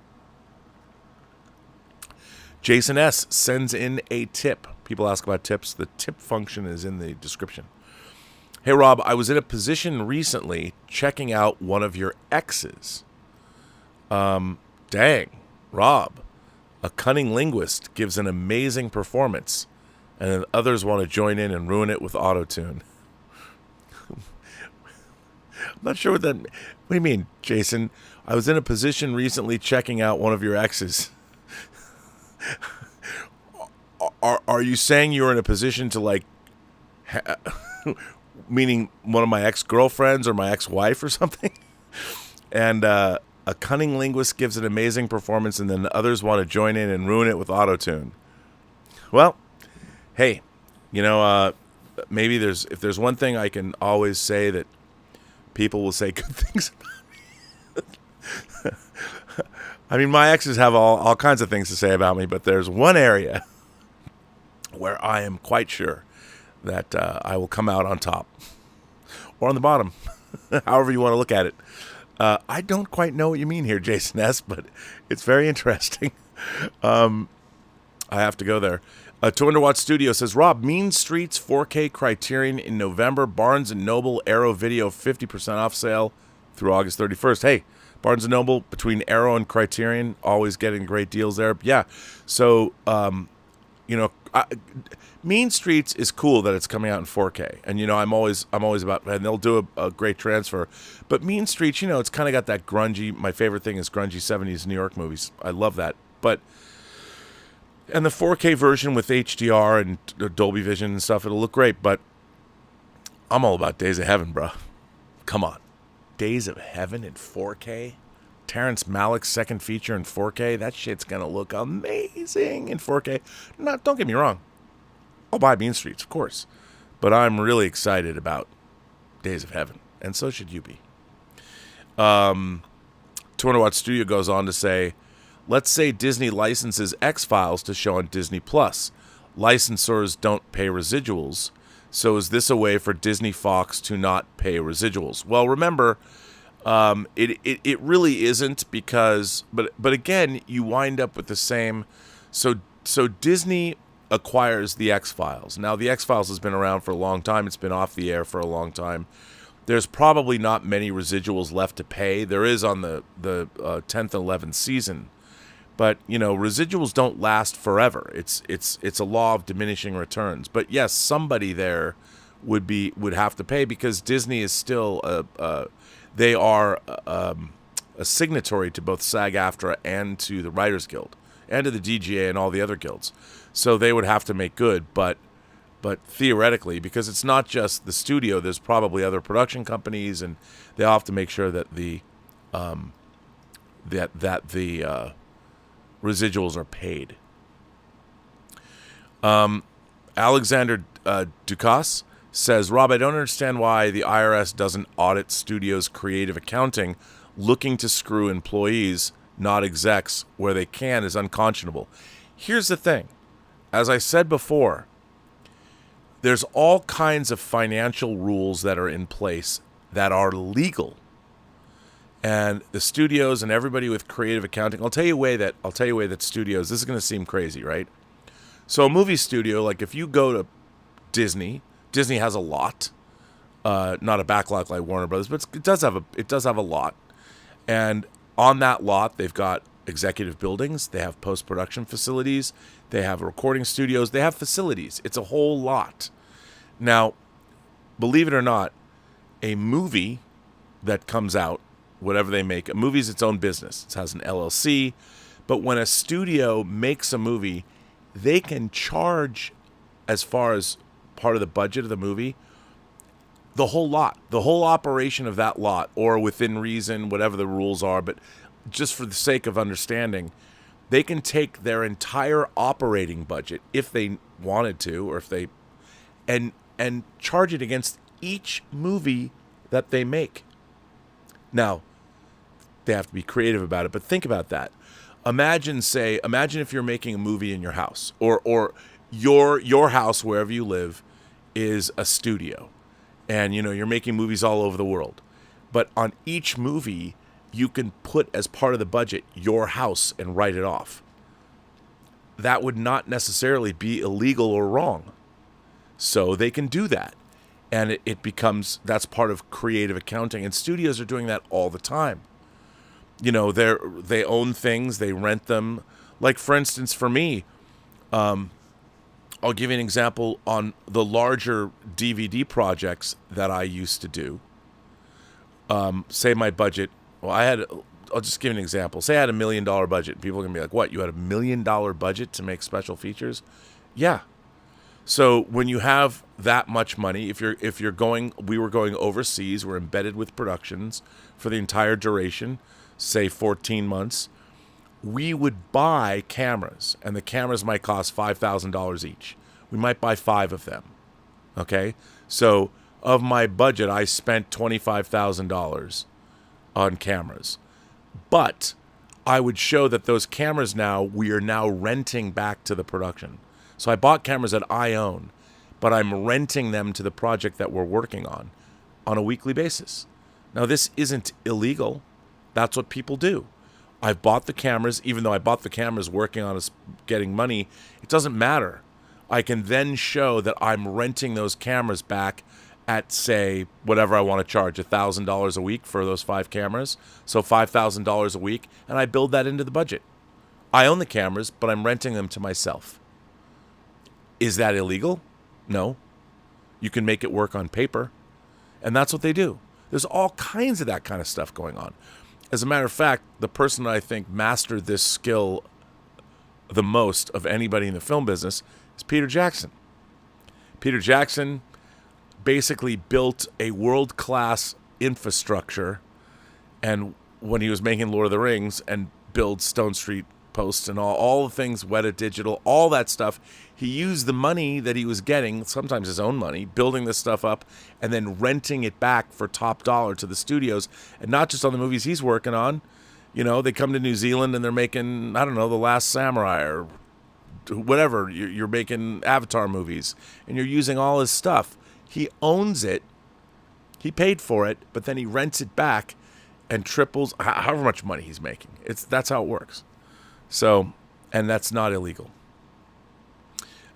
Jason S. sends in a tip. People ask about tips. The tip function is in the description. Hey, Rob, I was in a position recently checking out one of your exes. Dang, Rob, a cunning linguist gives an amazing performance, and then others want to join in and ruin it with auto-tune. I'm not sure what do you mean, Jason? I was in a position recently checking out one of your exes. Are you saying you're in a position to meaning one of my ex-girlfriends or my ex-wife or something? And a cunning linguist gives an amazing performance, and then others want to join in and ruin it with auto-tune. Well, hey, maybe if there's one thing I can always say that people will say good things about me. I mean, my exes have all kinds of things to say about me, but there's one area where I am quite sure that I will come out on top or on the bottom, however you want to look at it. I don't quite know what you mean here, Jason S., but it's very interesting. I have to go there. 200 Watt Studio says, Rob, Mean Streets 4K Criterion in November, Barnes & Noble Arrow Video 50% off sale through August 31st. Hey, Barnes & Noble, between Arrow and Criterion, always getting great deals there. Yeah, so, Mean Streets is cool that it's coming out in 4K. And, I'm always about, and they'll do a great transfer. But Mean Streets, it's kind of got that grungy, my favorite thing is grungy 70s New York movies. I love that. And the 4K version with HDR and Dolby Vision and stuff, it'll look great. But I'm all about Days of Heaven, bro. Come on. Days of Heaven in 4K? Terrence Malick's second feature in 4K? That shit's going to look amazing in 4K. No, don't get me wrong. I'll buy Mean Streets, of course. But I'm really excited about Days of Heaven. And so should you be. 200 Watt Studio goes on to say, let's say Disney licenses X-Files to show on Disney+. Licensors don't pay residuals. So is this a way for Disney Fox to not pay residuals? Well, remember, it really isn't because, but again, you wind up with the same. So Disney acquires the X-Files. Now, the X-Files has been around for a long time. It's been off the air for a long time. There's probably not many residuals left to pay. There is on the 10th and 11th season. But, residuals don't last forever. It's a law of diminishing returns. But yes, somebody there would have to pay because Disney is still they are a signatory to both SAG-AFTRA and to the Writers Guild and to the DGA and all the other guilds. So they would have to make good, but theoretically, because it's not just the studio, there's probably other production companies, and they all have to make sure that the residuals are paid. Alexander Dukas says, Rob, I don't understand why the IRS doesn't audit studios' creative accounting. Looking to screw employees, not execs, where they can is unconscionable. Here's the thing. As I said before, there's all kinds of financial rules that are in place that are legal. And the studios and everybody with creative accounting, I'll tell you a way that studios, this is going to seem crazy, right? So a movie studio, like if you go to Disney has a lot, not a backlot like Warner Brothers, but it does have a lot. And on that lot, they've got executive buildings, they have post-production facilities, they have recording studios, they have facilities. It's a whole lot. Now, believe it or not, a movie that comes out, whatever they make, a movie's its own business. It has an LLC, but when a studio makes a movie, they can charge, as far as part of the budget of the movie, the whole lot, the whole operation of that lot, or within reason, whatever the rules are. But just for the sake of understanding, they can take their entire operating budget, if they wanted to, or if they, and charge it against each movie that they make. Now, they have to be creative about it, but think about that. Imagine if you're making a movie in your house, or your house, wherever you live, is a studio, and you're making movies all over the world. But on each movie, you can put as part of the budget your house and write it off. That would not necessarily be illegal or wrong. So they can do that. And it becomes, that's part of creative accounting. And studios are doing that all the time. They own things, they rent them. Like, for instance, for me, I'll give you an example on the larger DVD projects that I used to do. Say my budget, I'll just give you an example. Say I had $1 million budget. People are going to be like, what, you had $1 million budget to make special features? Yeah. So when you have that much money, we were going overseas, we're embedded with productions for the entire duration, say 14 months, we would buy cameras, and the cameras might cost $5,000 each. We might buy 5 of them. Okay? So of my budget, I spent $25,000 on cameras. But I would show that those cameras we are now renting back to the production. So I bought cameras that I own, but I'm renting them to the project that we're working on a weekly basis. Now, this isn't illegal. That's what people do. I've bought the cameras, even though I bought the cameras working on us getting money, it doesn't matter. I can then show that I'm renting those cameras back at, say, whatever I want to charge, $1,000 a week for those 5 cameras. So $5,000 a week, and I build that into the budget. I own the cameras, but I'm renting them to myself. Is that illegal? No. You can make it work on paper. And that's what they do. There's all kinds of that kind of stuff going on. As a matter of fact, the person that I think mastered this skill the most of anybody in the film business is Peter Jackson. Peter Jackson basically built a world-class infrastructure, and when he was making Lord of the Rings and build Stone Street Post and all the things, Weta Digital, all that stuff, he used the money that he was getting, sometimes his own money, building this stuff up and then renting it back for top dollar to the studios, and not just on the movies he's working on. They come to New Zealand and they're making, I don't know, The Last Samurai or whatever. You're making Avatar movies and you're using all his stuff. He owns it. He paid for it, but then he rents it back and triples however much money he's making. That's how it works. So, and that's not illegal.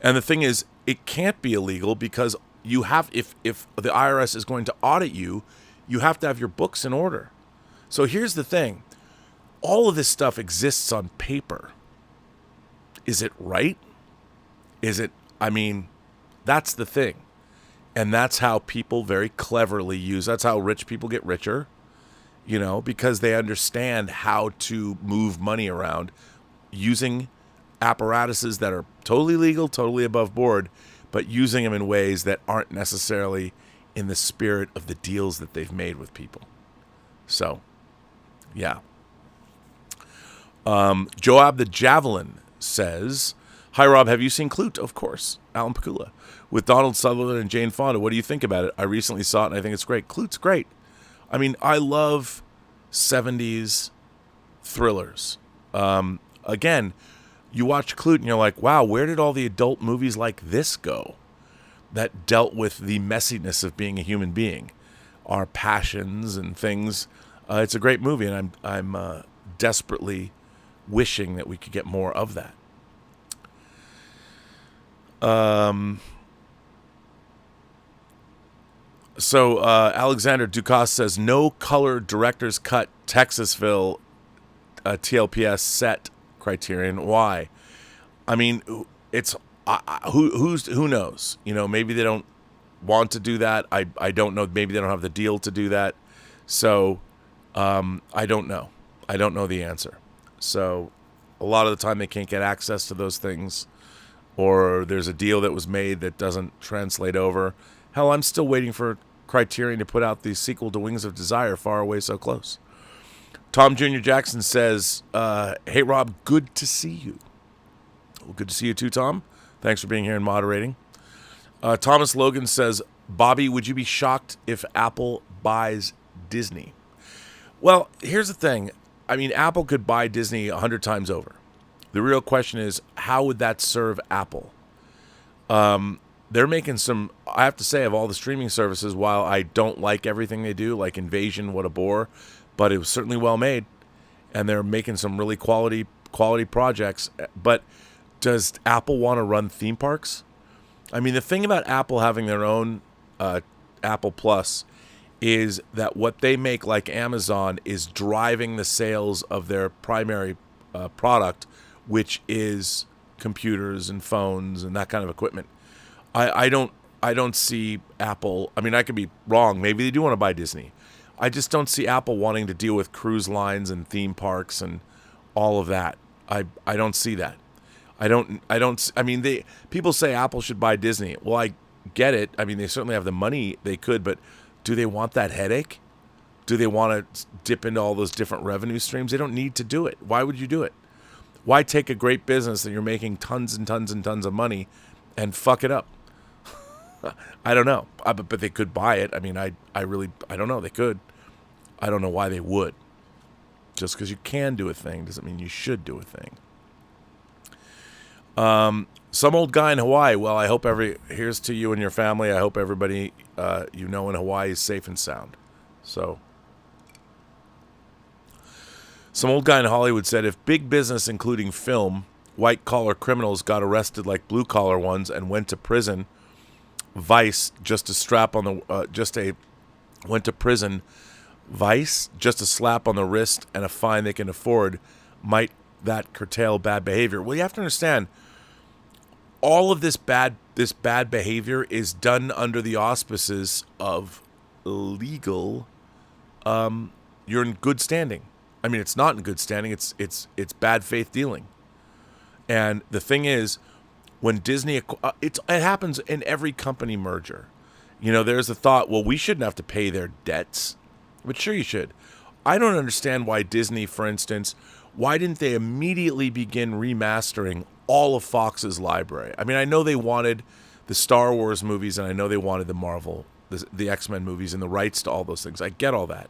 And the thing is, it can't be illegal because you have, if the IRS is going to audit you, you have to have your books in order. So here's the thing. All of this stuff exists on paper. Is it right? That's the thing. And that's how people very cleverly that's how rich people get richer, because they understand how to move money around using apparatuses that are totally legal, totally above board, but using them in ways that aren't necessarily in the spirit of the deals that they've made with people. So, yeah. Joab the Javelin says, "Hi, Rob. Have you seen Clute?" Of course. Alan Pakula. With Donald Sutherland and Jane Fonda. What do you think about it? I recently saw it, and I think it's great. Clute's great. I love 70s thrillers. Again, you watch Clute and you're like, wow, where did all the adult movies like this go that dealt with the messiness of being a human being, our passions and things? It's a great movie, and I'm desperately wishing that we could get more of that. So Alexander Dukas says, no color director's cut Texasville TLPS set Criterion. Why? I mean, it's who knows? You know, maybe they don't want to do that. I don't know. Maybe they don't have the deal to do that. So I don't know. I don't know the answer. So a lot of the time they can't get access to those things, or there's a deal that was made that doesn't translate over. Hell, I'm still waiting for Criterion to put out the sequel to Wings of Desire, Far Away So Close. Tom Jr. Jackson says, hey, Rob, good to see you. Well, good to see you too, Tom. Thanks for being here and moderating. Thomas Logan says, Bobby, would you be shocked if Apple buys Disney? Well, here's the thing. I mean, Apple could buy Disney 100 times over. The real question is, how would that serve Apple? They're making some, I have to say, of all the streaming services, while I don't like everything they do, like Invasion, what a bore, but it was certainly well made, and they're making some really quality projects. But does Apple want to run theme parks? I mean, the thing about Apple having their own Apple Plus is that what they make, like Amazon, is driving the sales of their primary product, which is computers and phones and that kind of equipment. I don't see Apple. I mean, I could be wrong. Maybe they do want to buy Disney. I just don't see Apple wanting to deal with cruise lines and theme parks and all of that. I don't see that. I mean, people say Apple should buy Disney. Well, I get it. I mean, they certainly have the money they could, but do they want that headache? Do they want to dip into all those different revenue streams? They don't need to do it. Why would you do it? Why take a great business that you're making tons and tons and tons of money and fuck it up? I don't know. But they could buy it. I mean, I don't know. They could. I don't know why they would. Just because you can do a thing doesn't mean you should do a thing. Some old guy in Hawaii. Well, I hope here's to you and your family. I hope everybody in Hawaii is safe and sound. So, some old guy in Hollywood said, if big business, including film, white-collar criminals got arrested like blue-collar ones and went to prison, Vice just a slap on the slap on the wrist and a fine they can afford, might that curtail bad behavior? Well, you have to understand, all of this bad behavior is done under the auspices of legal. You're in good standing. I mean, it's not in good standing. It's bad faith dealing. And the thing is, when Disney, it happens in every company merger. You know, there's a thought, well, we shouldn't have to pay their debts. But sure you should. I don't understand why Disney, for instance, why didn't they immediately begin remastering all of Fox's library? I mean, I know they wanted the Star Wars movies, and I know they wanted the Marvel, the X-Men movies, and the rights to all those things. I get all that.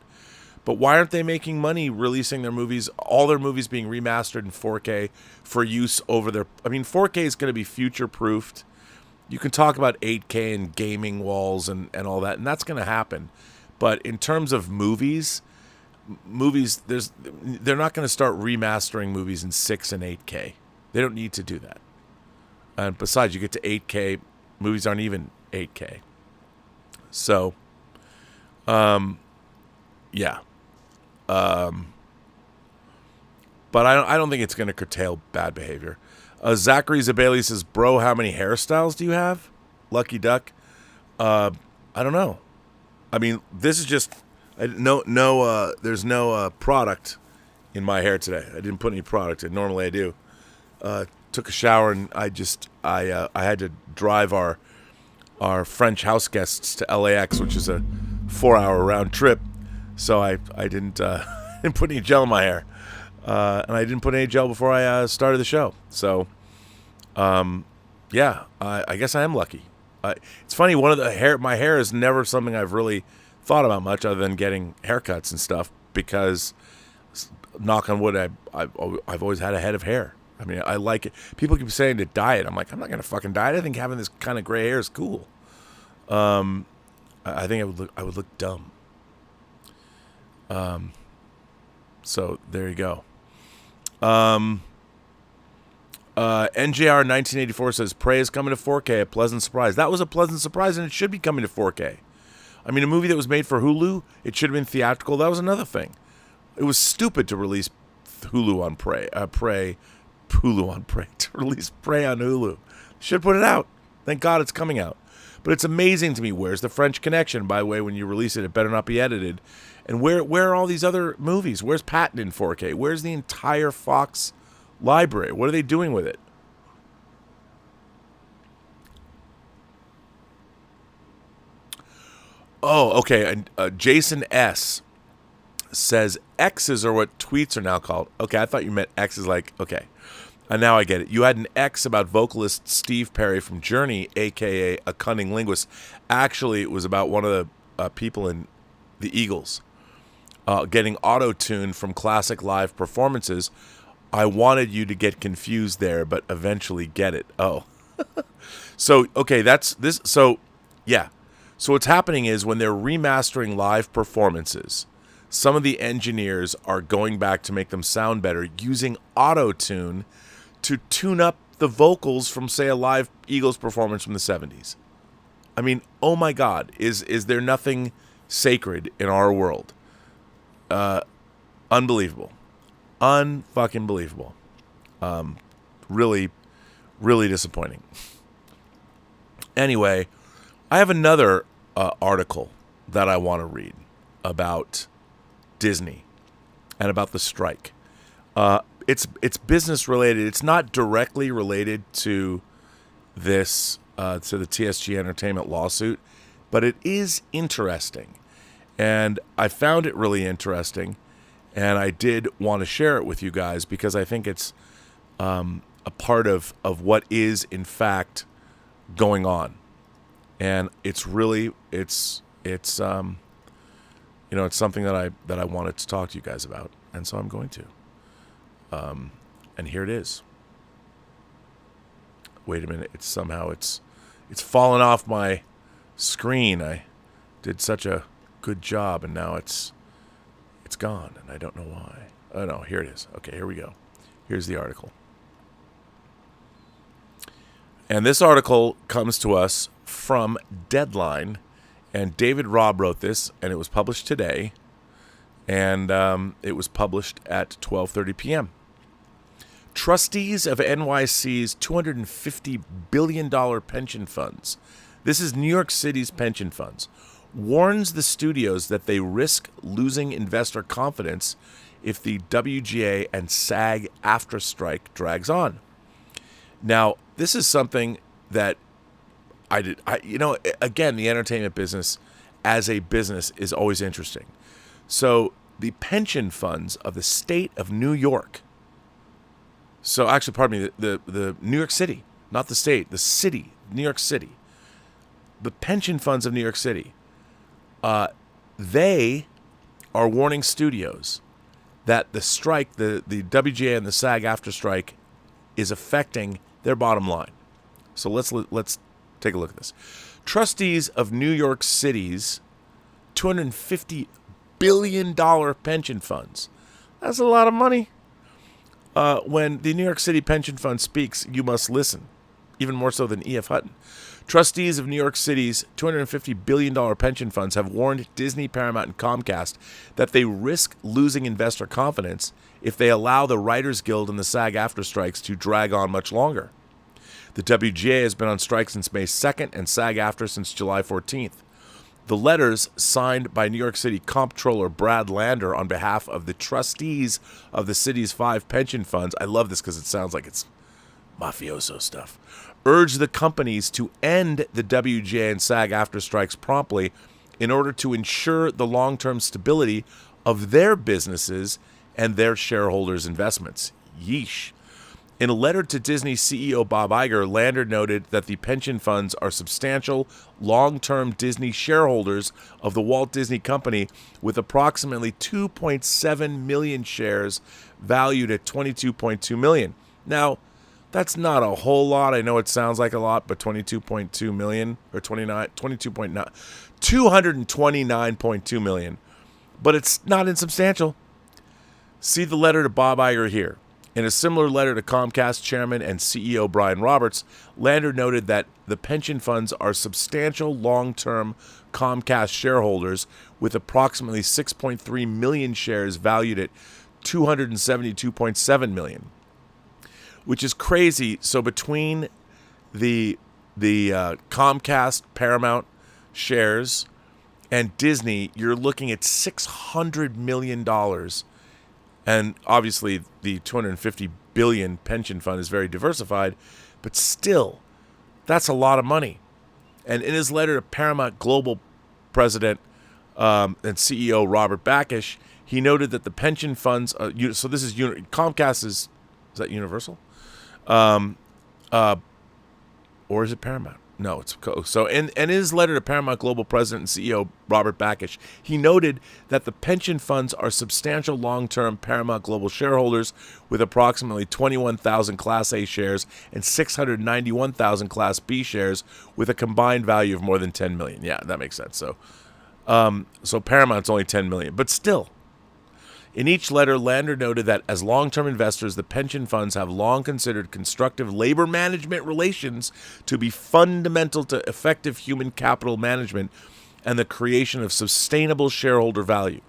But why aren't they making money releasing their movies, all their movies being remastered in 4K for use over their... I mean, 4K is going to be future-proofed. You can talk about 8K and gaming walls and all that, and that's going to happen. But in terms of movies, they're not going to start remastering movies in 6 and 8K. They don't need to do that. And besides, you get to 8K, movies aren't even 8K. So, yeah. But I don't think it's going to curtail bad behavior. Zachary Zabali says, bro, how many hairstyles do you have? Lucky duck. I don't know. I mean, this is just there's no product in my hair today. I didn't put any product in. Normally I do. Took a shower and I had to drive our French house guests to LAX, which is a 4-hour round trip. So I didn't put any gel in my hair, and I didn't put any gel before I started the show. So, yeah, I guess I am lucky. It's funny. My hair is never something I've really thought about much, other than getting haircuts and stuff. Because, knock on wood, I've always had a head of hair. I mean, I like it. People keep saying to dye it. I'm like, I'm not going to fucking dye it. I think having this kind of gray hair is cool. I think I would look dumb. So there you go. NJR 1984 says, Prey is coming to 4K, a pleasant surprise. That was a pleasant surprise, and it should be coming to 4K. I mean, a movie that was made for Hulu, it should have been theatrical. That was another thing. It was stupid to release Hulu on Prey. To release Prey on Hulu. Should put it out. Thank God it's coming out. But it's amazing to me. Where's the French Connection? By the way, when you release it, it better not be edited. And where are all these other movies? Where's Patton in 4K? Where's the entire Fox library? What are they doing with it? Oh, okay. And Jason S. says X's are what tweets are now called. Okay, I thought you meant X's like, okay. And now I get it. You had an X about vocalist Steve Perry from Journey, a.k.a. a cunning linguist. Actually, it was about one of the people in the Eagles getting auto-tuned from classic live performances. I wanted you to get confused there, but eventually get it. Oh. So, okay, that's this. So, yeah. So what's happening is when they're remastering live performances, some of the engineers are going back to make them sound better using auto-tune to tune up the vocals from, say, a live Eagles performance from the 70s. I mean, oh my God, is there nothing sacred in our world? Unbelievable. Unfucking believable. Really, really disappointing. Anyway, I have another article that I want to read about Disney and about the strike. It's business related. It's not directly related to this to the TSG Entertainment lawsuit, but it is interesting, and I found it really interesting, and I did want to share it with you guys because I think it's a part of what is in fact going on. And it's really it's something that I wanted to talk to you guys about, and so I'm going to. And here it is. Wait a minute, it's fallen off my screen. I did such a good job, and now it's gone, and I don't know why. Oh no, here it is. Okay, here we go. Here's the article. And this article comes to us from Deadline, and David Robb wrote this, and it was published today, and it was published at 12:30 p.m. Trustees of NYC's $250 billion pension funds, this is New York City's pension funds, warns the studios that they risk losing investor confidence if the WGA and SAG-AFTRA strike drags on. Now, this is something that again, the entertainment business as a business is always interesting. So the pension funds of the state of New York, so actually, pardon me, the New York City, not the state, the city, New York City, the pension funds of New York City, they are warning studios that the strike, the WGA and the SAG-AFTRA strike is affecting their bottom line. So let's take a look at this. Trustees of New York City's $250 billion pension funds. That's a lot of money. When the New York City Pension Fund speaks, you must listen, even more so than E.F. Hutton. Trustees of New York City's $250 billion pension funds have warned Disney, Paramount, and Comcast that they risk losing investor confidence if they allow the Writers Guild and the SAG-AFTRA strikes to drag on much longer. The WGA has been on strike since May 2nd and SAG-AFTRA since July 14th. The letters, signed by New York City Comptroller Brad Lander on behalf of the trustees of the city's 5 pension funds, I love this because it sounds like it's mafioso stuff, urge the companies to end the WGA and SAG-AFTRA strikes promptly in order to ensure the long-term stability of their businesses and their shareholders' investments. Yeesh. In a letter to Disney CEO Bob Iger, Lander noted that the pension funds are substantial, long-term Disney shareholders of the Walt Disney Company with approximately 2.7 million shares valued at $22.2 million. Now, that's not a whole lot. I know it sounds like a lot, but 22.2 million or 229.2 million, but it's not insubstantial. See the letter to Bob Iger here. In a similar letter to Comcast chairman and CEO Brian Roberts, Lander noted that the pension funds are substantial long-term Comcast shareholders with approximately 6.3 million shares valued at $272.7 million. Which is crazy. So between the Comcast Paramount shares and Disney, you're looking at $600 million. And obviously the $250 billion pension fund is very diversified, but still, that's a lot of money. And in his letter to Paramount Global President and CEO Robert Backish, he noted that the pension funds, so this is Comcast is that Universal? Or is it Paramount? No, it's so. In his letter to Paramount Global President and CEO Robert Backish, he noted that the pension funds are substantial long-term Paramount Global shareholders with approximately 21,000 Class A shares and 691,000 Class B shares with a combined value of more than 10 million. Yeah, that makes sense. So Paramount's only 10 million, but still. In each letter, Lander noted that as long-term investors, the pension funds have long considered constructive labor management relations to be fundamental to effective human capital management and the creation of sustainable shareholder value.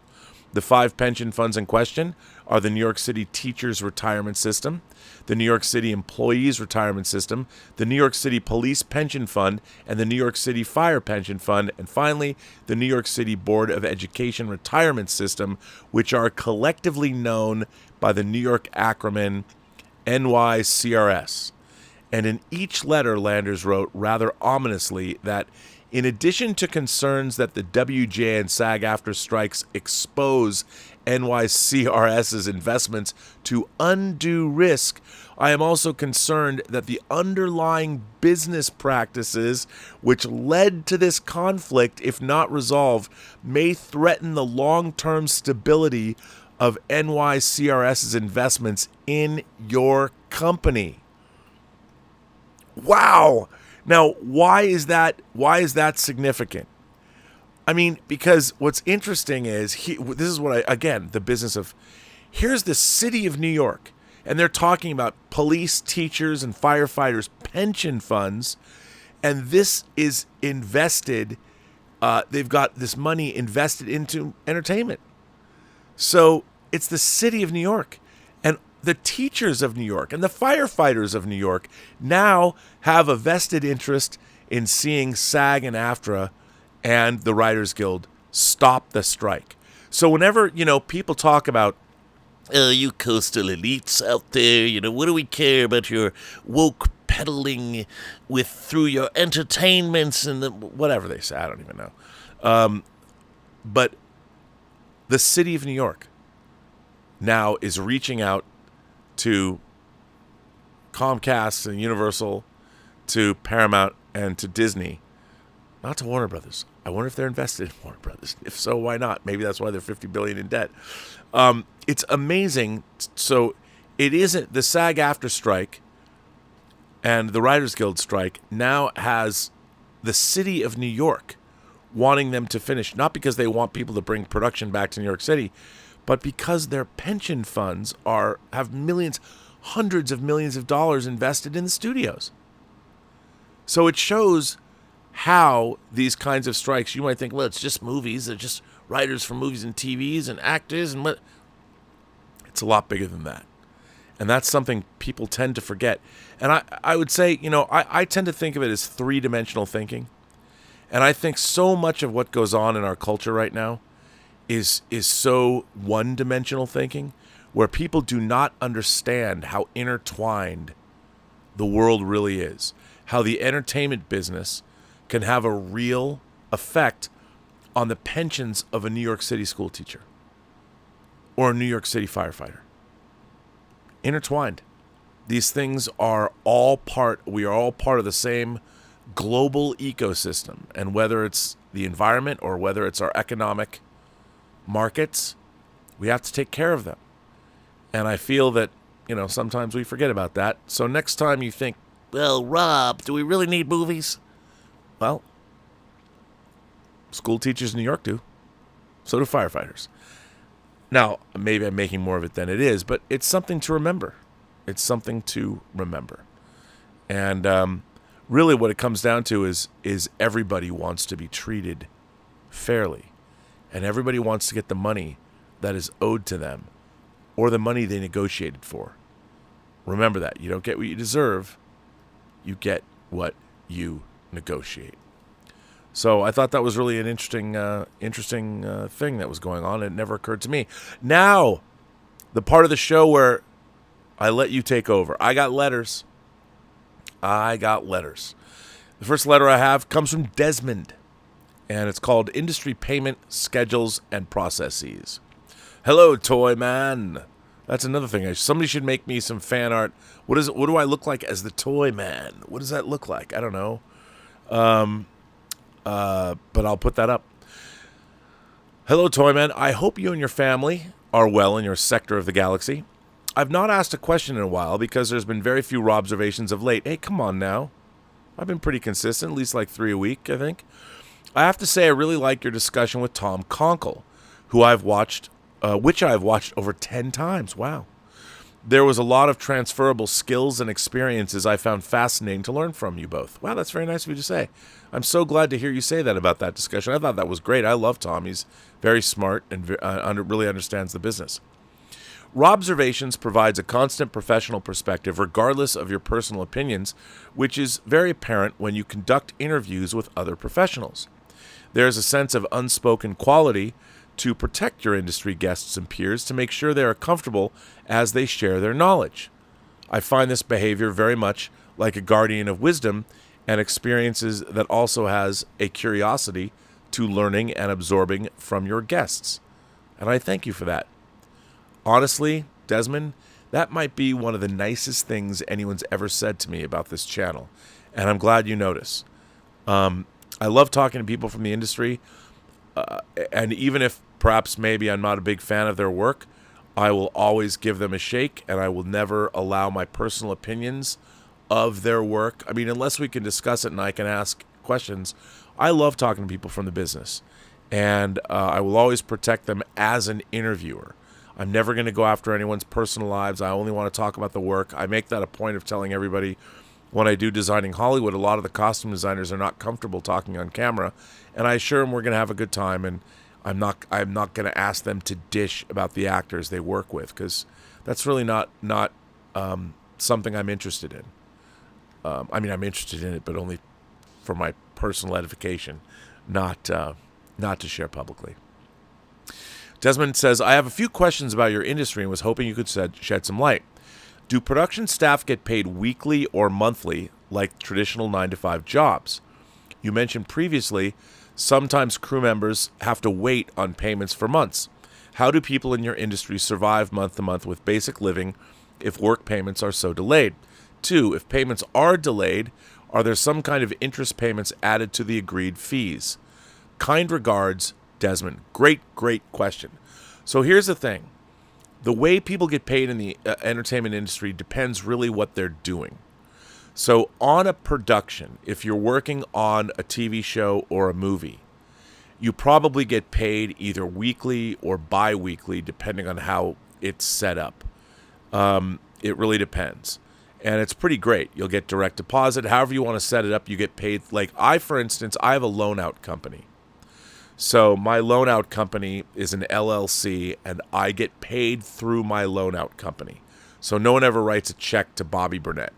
The 5 pension funds in question are the New York City Teachers Retirement System, the New York City Employees Retirement System, the New York City Police Pension Fund, and the New York City Fire Pension Fund, and finally, the New York City Board of Education Retirement System, which are collectively known by the New York acronym NYCRS. And in each letter, Landers wrote rather ominously that in addition to concerns that the WGA and SAG-AFTRA strikes expose NYCRS's investments to undue risk, I am also concerned that the underlying business practices which led to this conflict, if not resolved, may threaten the long-term stability of NYCRS's investments in your company. Wow! Now, why is that significant? I mean, because what's interesting is, this is what the business of, here's the city of New York, and they're talking about police, teachers, and firefighters' pension funds, and this is invested, they've got this money invested into entertainment. So it's the city of New York, and the teachers of New York and the firefighters of New York now have a vested interest in seeing SAG and AFTRA and the Writers Guild stop the strike. So whenever, people talk about, you coastal elites out there, what do we care about your woke peddling through your entertainments and whatever they say, I don't even know. But the city of New York now is reaching out to Comcast and Universal, to Paramount and to Disney, not to Warner Brothers. I wonder if they're invested in Warner Brothers. If so, why not? Maybe that's why they're $50 billion in debt. It's amazing. So it isn't the SAG-AFTRA strike and the Writers Guild strike now has the city of New York wanting them to finish, not because they want people to bring production back to New York City, but because their pension funds have millions, hundreds of millions of dollars invested in the studios. So it shows how these kinds of strikes, you might think, well, it's just movies, they're just writers for movies and TVs and actors and what. It's a lot bigger than that. And that's something people tend to forget. And I would say, I tend to think of it as three-dimensional thinking. And I think so much of what goes on in our culture right now is so one-dimensional thinking, where people do not understand how intertwined the world really is, how the entertainment business can have a real effect on the pensions of a New York City school teacher or a New York City firefighter. Intertwined. These things are we are all part of the same global ecosystem. And whether it's the environment or whether it's our economic markets, we have to take care of them. And I feel that sometimes we forget about that. So next time you think, well, Rob, do we really need movies? Well, school teachers in New York do. So do firefighters. Now, maybe I'm making more of it than it is, but it's something to remember. It's something to remember. And really what it comes down to is everybody wants to be treated fairly. And everybody wants to get the money that is owed to them or the money they negotiated for. Remember that. You don't get what you deserve. You get what you negotiate. So I thought that was really an interesting thing that was going on. It never occurred to me. Now, the part of the show where I let you take over. I got letters. The first letter I have comes from Desmond, and it's called Industry Payment Schedules and Processes. Hello, Toy Man. That's another thing. Somebody should make me some fan art. What do I look like as the Toy Man? What does that look like? I don't know. But I'll put that up. Hello, Toyman. I hope you and your family are well in your sector of the galaxy. I've not asked a question in a while because there's been very few Robservations of late. Hey, come on now. I've been pretty consistent, at least like 3 a week, I think. I have to say I really like your discussion with Tom Conkle, which I've watched over 10 times. Wow. There was a lot of transferable skills and experiences I found fascinating to learn from you both. Wow, that's very nice of you to say. I'm so glad to hear you say that about that discussion. I thought that was great. I love Tom. He's very smart and really understands the business. Robservations provides a constant professional perspective regardless of your personal opinions, which is very apparent when you conduct interviews with other professionals. There is a sense of unspoken quality to protect your industry guests and peers to make sure they are comfortable as they share their knowledge. I find this behavior very much like a guardian of wisdom and experiences that also has a curiosity to learning and absorbing from your guests. And I thank you for that. Honestly, Desmond, that might be one of the nicest things anyone's ever said to me about this channel. And I'm glad you notice. I love talking to people from the industry. And even if perhaps maybe I'm not a big fan of their work, I will always give them a shake, and I will never allow my personal opinions of their work. I mean, unless we can discuss it and I can ask questions, I love talking to people from the business. And I will always protect them as an interviewer. I'm never going to go after anyone's personal lives. I only want to talk about the work. I make that a point of telling everybody when I do Designing Hollywood, a lot of the costume designers are not comfortable talking on camera. And I assure them we're going to have a good time. And I'm not going to ask them to dish about the actors they work with, because that's really not something I'm interested in. I mean, I'm interested in it, but only for my personal edification, not to share publicly. Desmond says, I have a few questions about your industry and was hoping you could shed some light. Do production staff get paid weekly or monthly like traditional 9-to-5 jobs? You mentioned previously sometimes crew members have to wait on payments for months. How do people in your industry survive month to month with basic living if work payments are so delayed? 2, if payments are delayed, are there some kind of interest payments added to the agreed fees? Kind regards, Desmond. Great question. So here's the thing. The way people get paid in the entertainment industry depends really what they're doing. So on a production, if you're working on a TV show or a movie, you probably get paid either weekly or bi-weekly, depending on how it's set up. It really depends. And it's pretty great. You'll get direct deposit. However you want to set it up, you get paid. Like for instance, I have a loan out company. So my loan out company is an LLC, and I get paid through my loan out company. So no one ever writes a check to Bobby Burnett.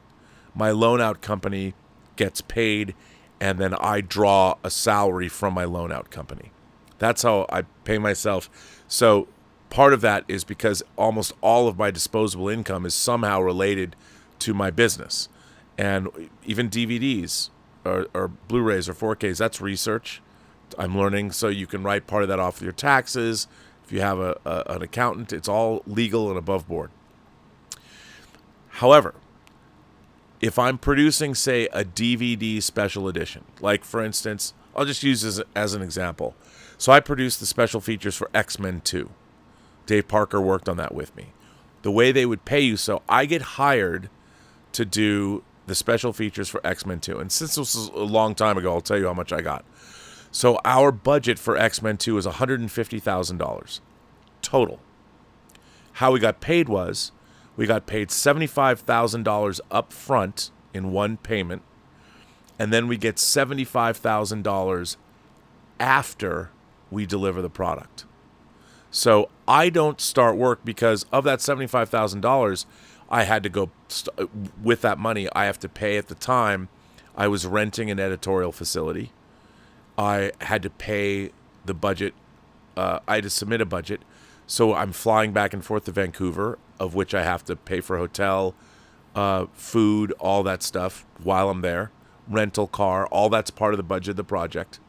My loan out company gets paid, and then I draw a salary from my loan out company. That's how I pay myself. So part of that is because almost all of my disposable income is somehow related to my business. And even DVDs or Blu-rays or 4Ks, that's research. I'm learning, so you can write part of that off of your taxes. If you have an accountant, it's all legal and above board. However, if I'm producing, say, a DVD special edition, like, for instance, I'll just use this as an example. So I produced the special features for X-Men 2. Dave Parker worked on that with me. the way they would pay you. So I get hired to do the special features for X-Men 2. And since this was a long time ago, I'll tell you how much I got. So our budget for X-Men 2 is $150,000 total. How we got paid was we got paid $75,000 up front in one payment, and then we get $75,000 after we deliver the product. So I don't start work because of that $75,000. I had to go with that money. I have to pay at the time. I was renting an editorial facility. I had to pay the budget. I had to submit a budget. So I'm flying back and forth to Vancouver, of which I have to pay for hotel, food, all that stuff while I'm there. Rental car, all that's part of the budget of the project.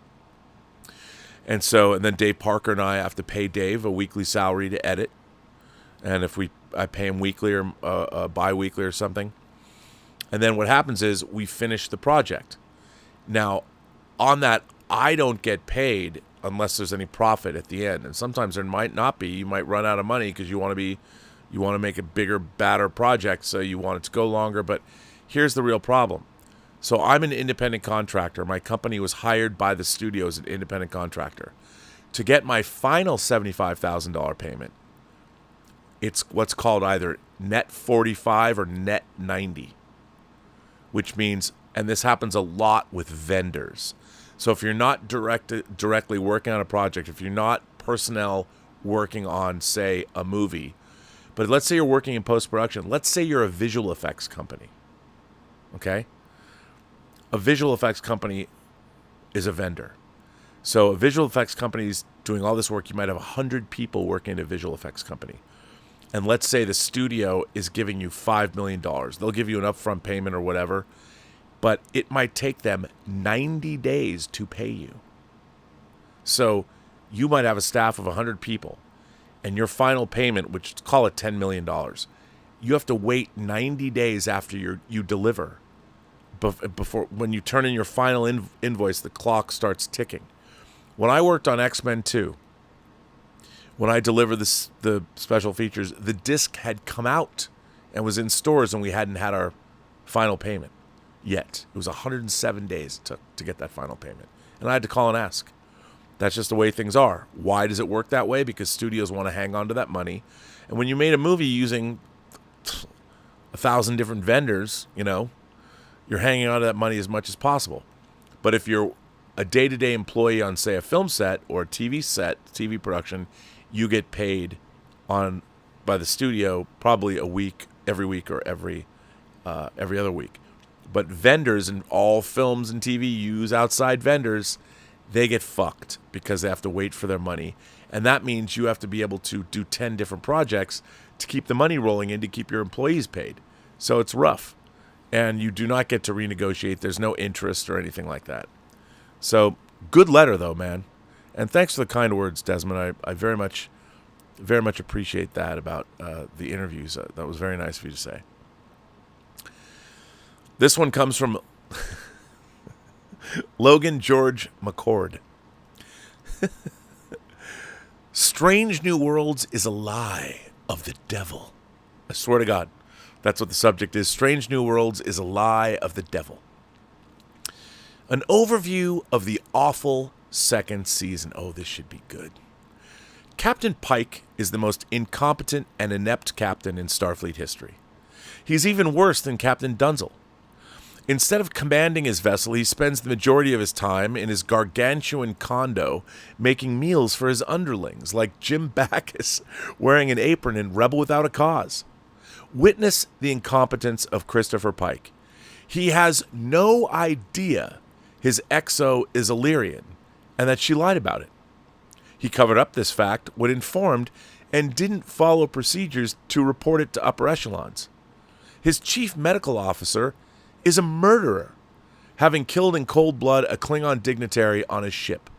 And then Dave Parker and I have to pay Dave a weekly salary to edit. And if I pay him weekly or bi-weekly or something. And then what happens is we finish the project. Now, on that, I don't get paid unless there's any profit at the end. And sometimes there might not be. You might run out of money because you want to make a bigger, badder project, so you want it to go longer. But here's the real problem. So I'm an independent contractor. My company was hired by the studio as an independent contractor. To get my final $75,000 payment, it's what's called either net 45 or net 90, which means, and this happens a lot with vendors. So if you're not directly working on a project, if you're not personnel working on, say, a movie, but let's say you're working in post-production, let's say you're a visual effects company, okay? A visual effects company is a vendor. So a visual effects company is doing all this work. You might have 100 people working in a visual effects company. And let's say the studio is giving you $5 million. They'll give you an upfront payment or whatever, but it might take them 90 days to pay you. So you might have a staff of 100 people, and your final payment, which call it $10 million, you have to wait 90 days after you deliver. Before, when you turn in your final invoice, the clock starts ticking. When I worked on X-Men 2, when I delivered the special features, the disc had come out and was in stores, and we hadn't had our final payment yet. It was 107 days it took to get that final payment. And I had to call and ask. That's just the way things are. Why does it work that way? Because studios want to hang on to that money. And when you made a movie using 1,000 different vendors, you're hanging on to that money as much as possible. But if you're a day-to-day employee on, say, a film set or a TV set, TV production, you get paid by the studio probably every week or every other week. But vendors and all films and TV use outside vendors, they get fucked because they have to wait for their money. And that means you have to be able to do 10 different projects to keep the money rolling in to keep your employees paid. So it's rough. And you do not get to renegotiate. There's no interest or anything like that. So good letter, though, man. And thanks for the kind words, Desmond. I very much appreciate that about the interviews. That was very nice of you to say. This one comes from Logan George McCord. Strange New Worlds is a lie of the devil. I swear to God. That's what the subject is. Strange New Worlds is a lie of the devil. An overview of the awful second season. Oh, this should be good. Captain Pike is the most incompetent and inept captain in Starfleet history. He's even worse than Captain Dunzel. Instead of commanding his vessel, he spends the majority of his time in his gargantuan condo making meals for his underlings, like Jim Backus wearing an apron in Rebel Without a Cause. Witness the incompetence of Christopher Pike. He has no idea his XO is Illyrian and that she lied about it. He covered up this fact when informed and didn't follow procedures to report it to upper echelons. His chief medical officer is a murderer, having killed in cold blood a Klingon dignitary on his ship.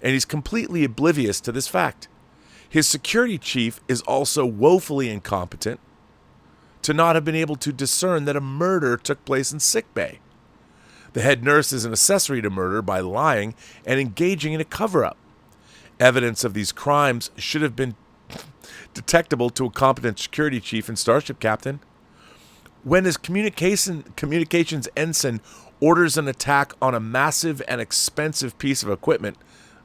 And he's completely oblivious to this fact. His security chief is also woefully incompetent to not have been able to discern that a murder took place in sickbay. The head nurse is an accessory to murder by lying and engaging in a cover-up. Evidence of these crimes should have been detectable to a competent security chief and starship captain. When his communications ensign orders an attack on a massive and expensive piece of equipment,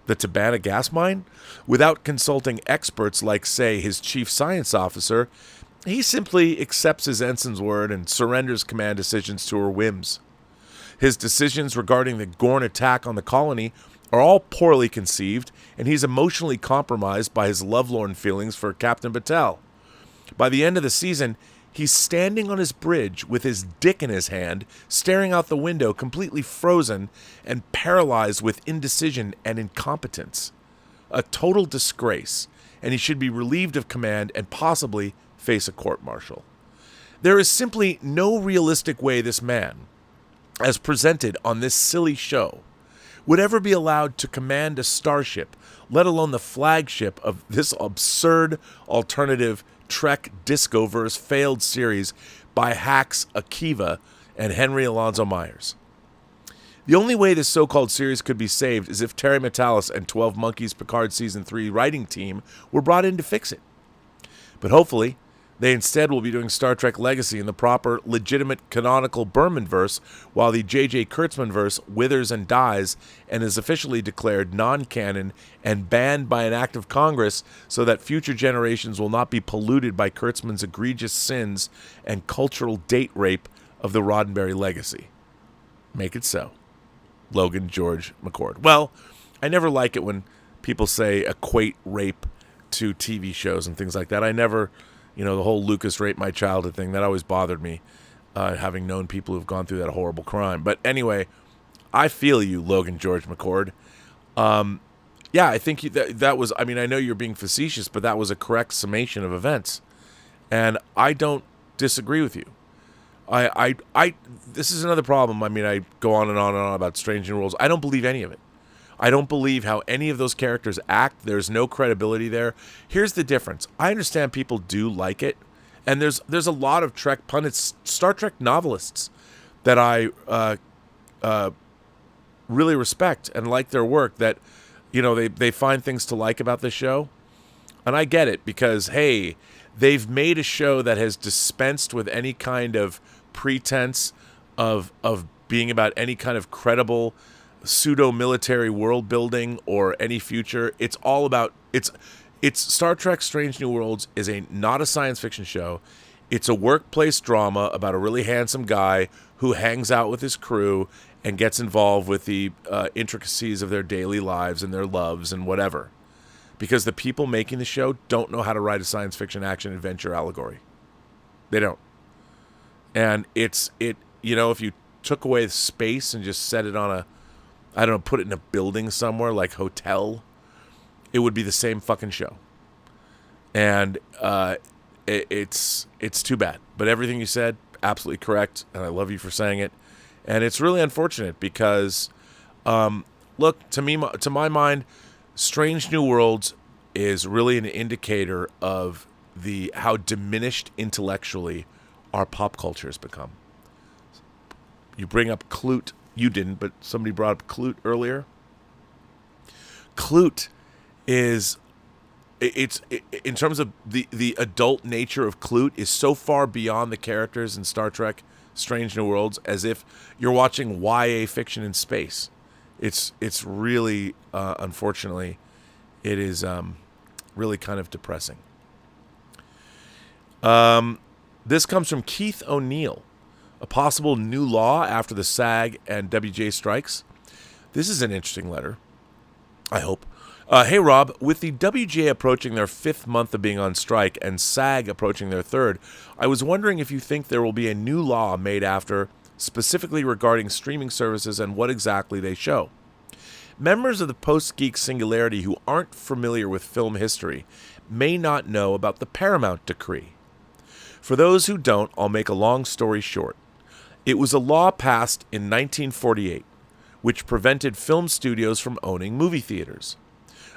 the Tabana gas mine, without consulting experts like, say, his chief science officer, he simply accepts his ensign's word and surrenders command decisions to her whims. His decisions regarding the Gorn attack on the colony are all poorly conceived, and he's emotionally compromised by his lovelorn feelings for Captain Battelle. By the end of the season, he's standing on his bridge with his dick in his hand, staring out the window, completely frozen and paralyzed with indecision and incompetence. A total disgrace, and he should be relieved of command and possibly face a court-martial. There is simply no realistic way this man, as presented on this silly show, would ever be allowed to command a starship, let alone the flagship of this absurd alternative Trek Discoverse failed series by hacks Akiva and Henry Alonzo Myers. The only way this so-called series could be saved is if Terry Matalas and 12 Monkeys Picard Season 3 writing team were brought in to fix it. But hopefully, they instead will be doing Star Trek Legacy in the proper, legitimate, canonical Berman-verse, while the J.J. Kurtzman-verse withers and dies and is officially declared non-canon and banned by an act of Congress so that future generations will not be polluted by Kurtzman's egregious sins and cultural date rape of the Roddenberry legacy. Make it so. Logan George McCord. Well, I never like it when people say equate rape to TV shows and things like that. I never... the whole Lucas raped my childhood thing, that always bothered me, having known people who've gone through that horrible crime. But anyway, I feel you, Logan George McCord. I think that was, I know you're being facetious, but that was a correct summation of events. And I don't disagree with you. This is another problem. I go on and on and on about Strange New Worlds. I don't believe any of it. I don't believe how any of those characters act. There's no credibility there. Here's the difference. I understand people do like it, and there's a lot of Trek pundits, Star Trek novelists that I really respect and like their work, that they find things to like about the show. And I get it, because hey, they've made a show that has dispensed with any kind of pretense of being about any kind of credible pseudo-military world building or any future. It's all about it's Star Trek Strange New Worlds is not a science fiction show. It's a workplace drama about a really handsome guy who hangs out with his crew and gets involved with the intricacies of their daily lives and their loves and whatever. Because the people making the show don't know how to write a science fiction action adventure allegory. They don't. And if you took away the space and just set it on put it in a building somewhere like hotel, it would be the same fucking show. And it's too bad. But everything you said, absolutely correct, and I love you for saying it. And it's really unfortunate because, look, to my mind, Strange New Worlds is really an indicator of how diminished intellectually our pop culture has become. You bring up Clute. You didn't, but somebody brought up Clute earlier. Clute is, in terms of the adult nature of Clute, is so far beyond the characters in Star Trek Strange New Worlds as if you're watching YA fiction in space. It's really, unfortunately, it is really kind of depressing. This comes from Keith O'Neill. A possible new law after the SAG and WJ strikes. This is an interesting letter, I hope. Hey, Rob, with the WJ approaching their 5th month of being on strike and SAG approaching their 3rd, I was wondering if you think there will be a new law made after, specifically regarding streaming services and what exactly they show. Members of the Post-Geek singularity who aren't familiar with film history may not know about the Paramount Decree. For those who don't, I'll make a long story short. It was a law passed in 1948, which prevented film studios from owning movie theaters.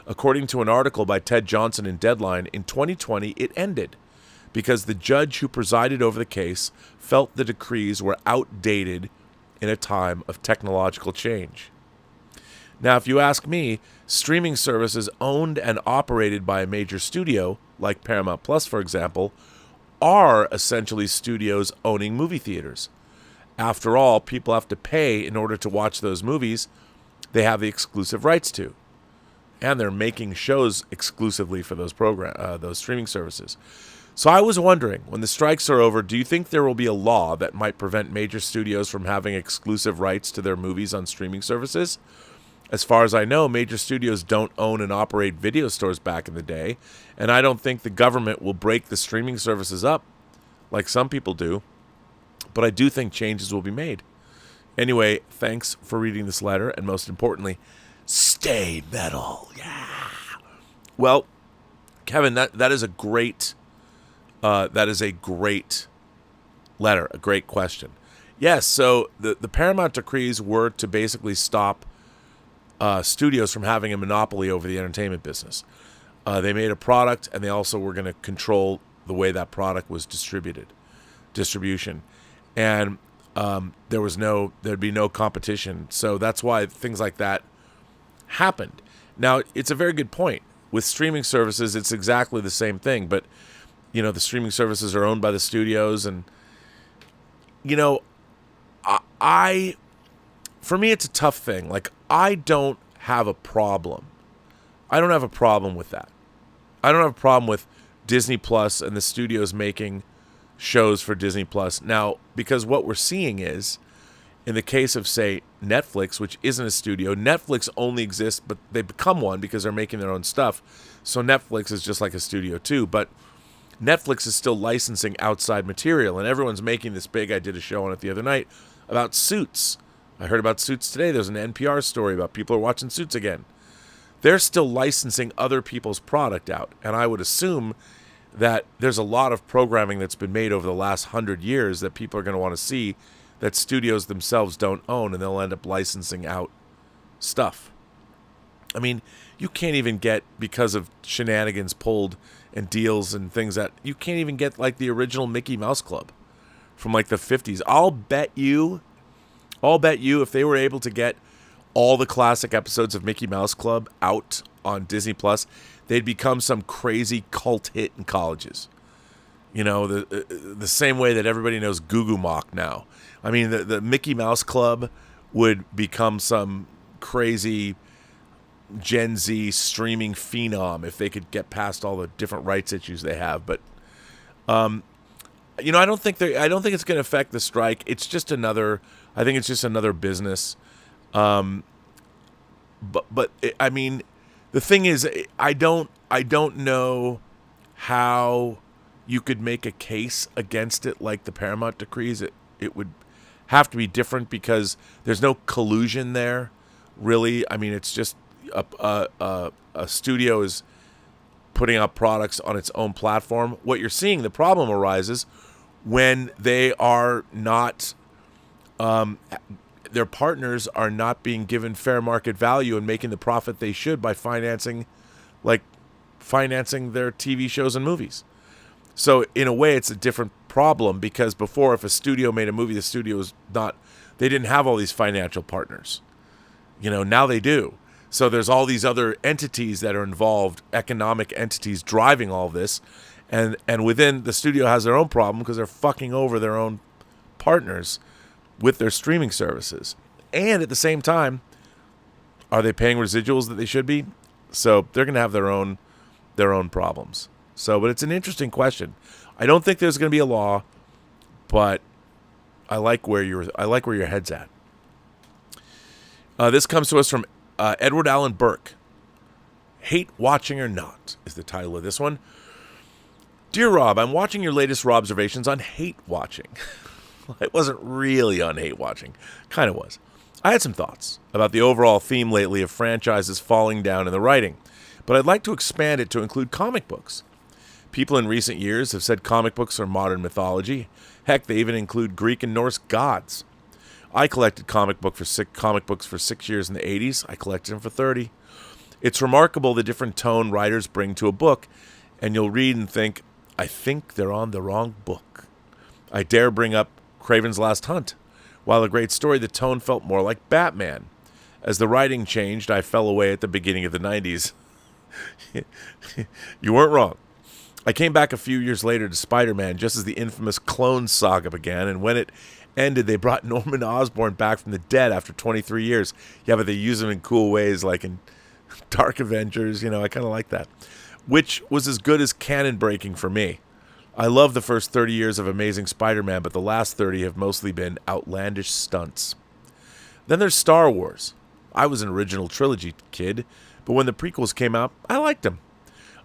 According to an article by Ted Johnson in Deadline, in 2020 it ended because the judge who presided over the case felt the decrees were outdated in a time of technological change. Now, if you ask me, streaming services owned and operated by a major studio, like Paramount Plus, for example, are essentially studios owning movie theaters. After all, people have to pay in order to watch those movies they have the exclusive rights to. And they're making shows exclusively for those streaming services. So I was wondering, when the strikes are over, do you think there will be a law that might prevent major studios from having exclusive rights to their movies on streaming services? As far as I know, major studios don't own and operate video stores back in the day, and I don't think the government will break the streaming services up like some people do, but I do think changes will be made. Anyway, thanks for reading this letter, and most importantly, stay metal. Yeah. Well, Kevin, that is a great letter, a great question. Yes, so the Paramount decrees were to basically stop studios from having a monopoly over the entertainment business. They made a product, and they also were going to control the way that product was distribution, and there'd be no competition. So that's why things like that happened. Now, it's a very good point. With streaming services, it's exactly the same thing, but the streaming services are owned by the studios, and for me, it's a tough thing. Like, I don't have a problem. I don't have a problem with that. I don't have a problem with Disney Plus and the studios making shows for Disney Plus. Now, because what we're seeing is, in the case of, say, Netflix, which isn't a studio, Netflix only exists, but they become one because they're making their own stuff. So Netflix is just like a studio too, but Netflix is still licensing outside material, and everyone's making this big, I did a show on it the other night, about Suits. I heard about Suits today. There's an NPR story about people are watching Suits again. They're still licensing other people's product out, and I would assume that there's a lot of programming that's been made over the last 100 years that people are going to want to see that studios themselves don't own, and they'll end up licensing out stuff. I mean, you can't even get, because of shenanigans pulled and deals and things, that you can't even get like the original Mickey Mouse Club from like the 50s. I'll bet you if they were able to get all the classic episodes of Mickey Mouse Club out on Disney Plus, they'd become some crazy cult hit in colleges. The same way that everybody knows Goo Goo Mock now. I mean, the Mickey Mouse Club would become some crazy Gen Z streaming phenom if they could get past all the different rights issues they have. But I don't think it's going to affect the strike. I think it's just another business. The thing is, I don't know how you could make a case against it like the Paramount decrees. It would have to be different because there's no collusion there, really. I mean, it's just a studio is putting out products on its own platform. What you're seeing, the problem arises when they are not, their partners are not being given fair market value and making the profit they should by financing their TV shows and movies. So in a way, it's a different problem because before, if a studio made a movie, the studio was they didn't have all these financial partners. Now they do. So there's all these other entities that are involved, economic entities driving all this. And within, the studio has their own problem because they're fucking over their own partners with their streaming services. And at the same time, are they paying residuals that they should be? So they're going to have their own problems. But it's an interesting question. I don't think there's going to be a law, but I like where your head's at. This comes to us from Edward Allen Burke. Hate Watching or Not is the title of this one. Dear Rob, I'm watching your latest Robservations on hate watching. It wasn't really on hate watching. Kind of was. I had some thoughts about the overall theme lately of franchises falling down in the writing, but I'd like to expand it to include comic books. People in recent years have said comic books are modern mythology. Heck, they even include Greek and Norse gods. I collected comic books for 6 years in the 80s. I collected them for 30. It's remarkable the different tone writers bring to a book, and you'll read and think, I think they're on the wrong book. I dare bring up Kraven's Last Hunt. While a great story, the tone felt more like Batman. As the writing changed, I fell away at the beginning of the 90s. You weren't wrong. I came back a few years later to Spider-Man just as the infamous clone saga began, and when it ended, they brought Norman Osborn back from the dead after 23 years. Yeah, but they use him in cool ways, like in Dark Avengers. I kind of like that. Which was as good as canon breaking for me. I love the first 30 years of Amazing Spider-Man, but the last 30 have mostly been outlandish stunts. Then there's Star Wars. I was an original trilogy kid, but when the prequels came out, I liked them.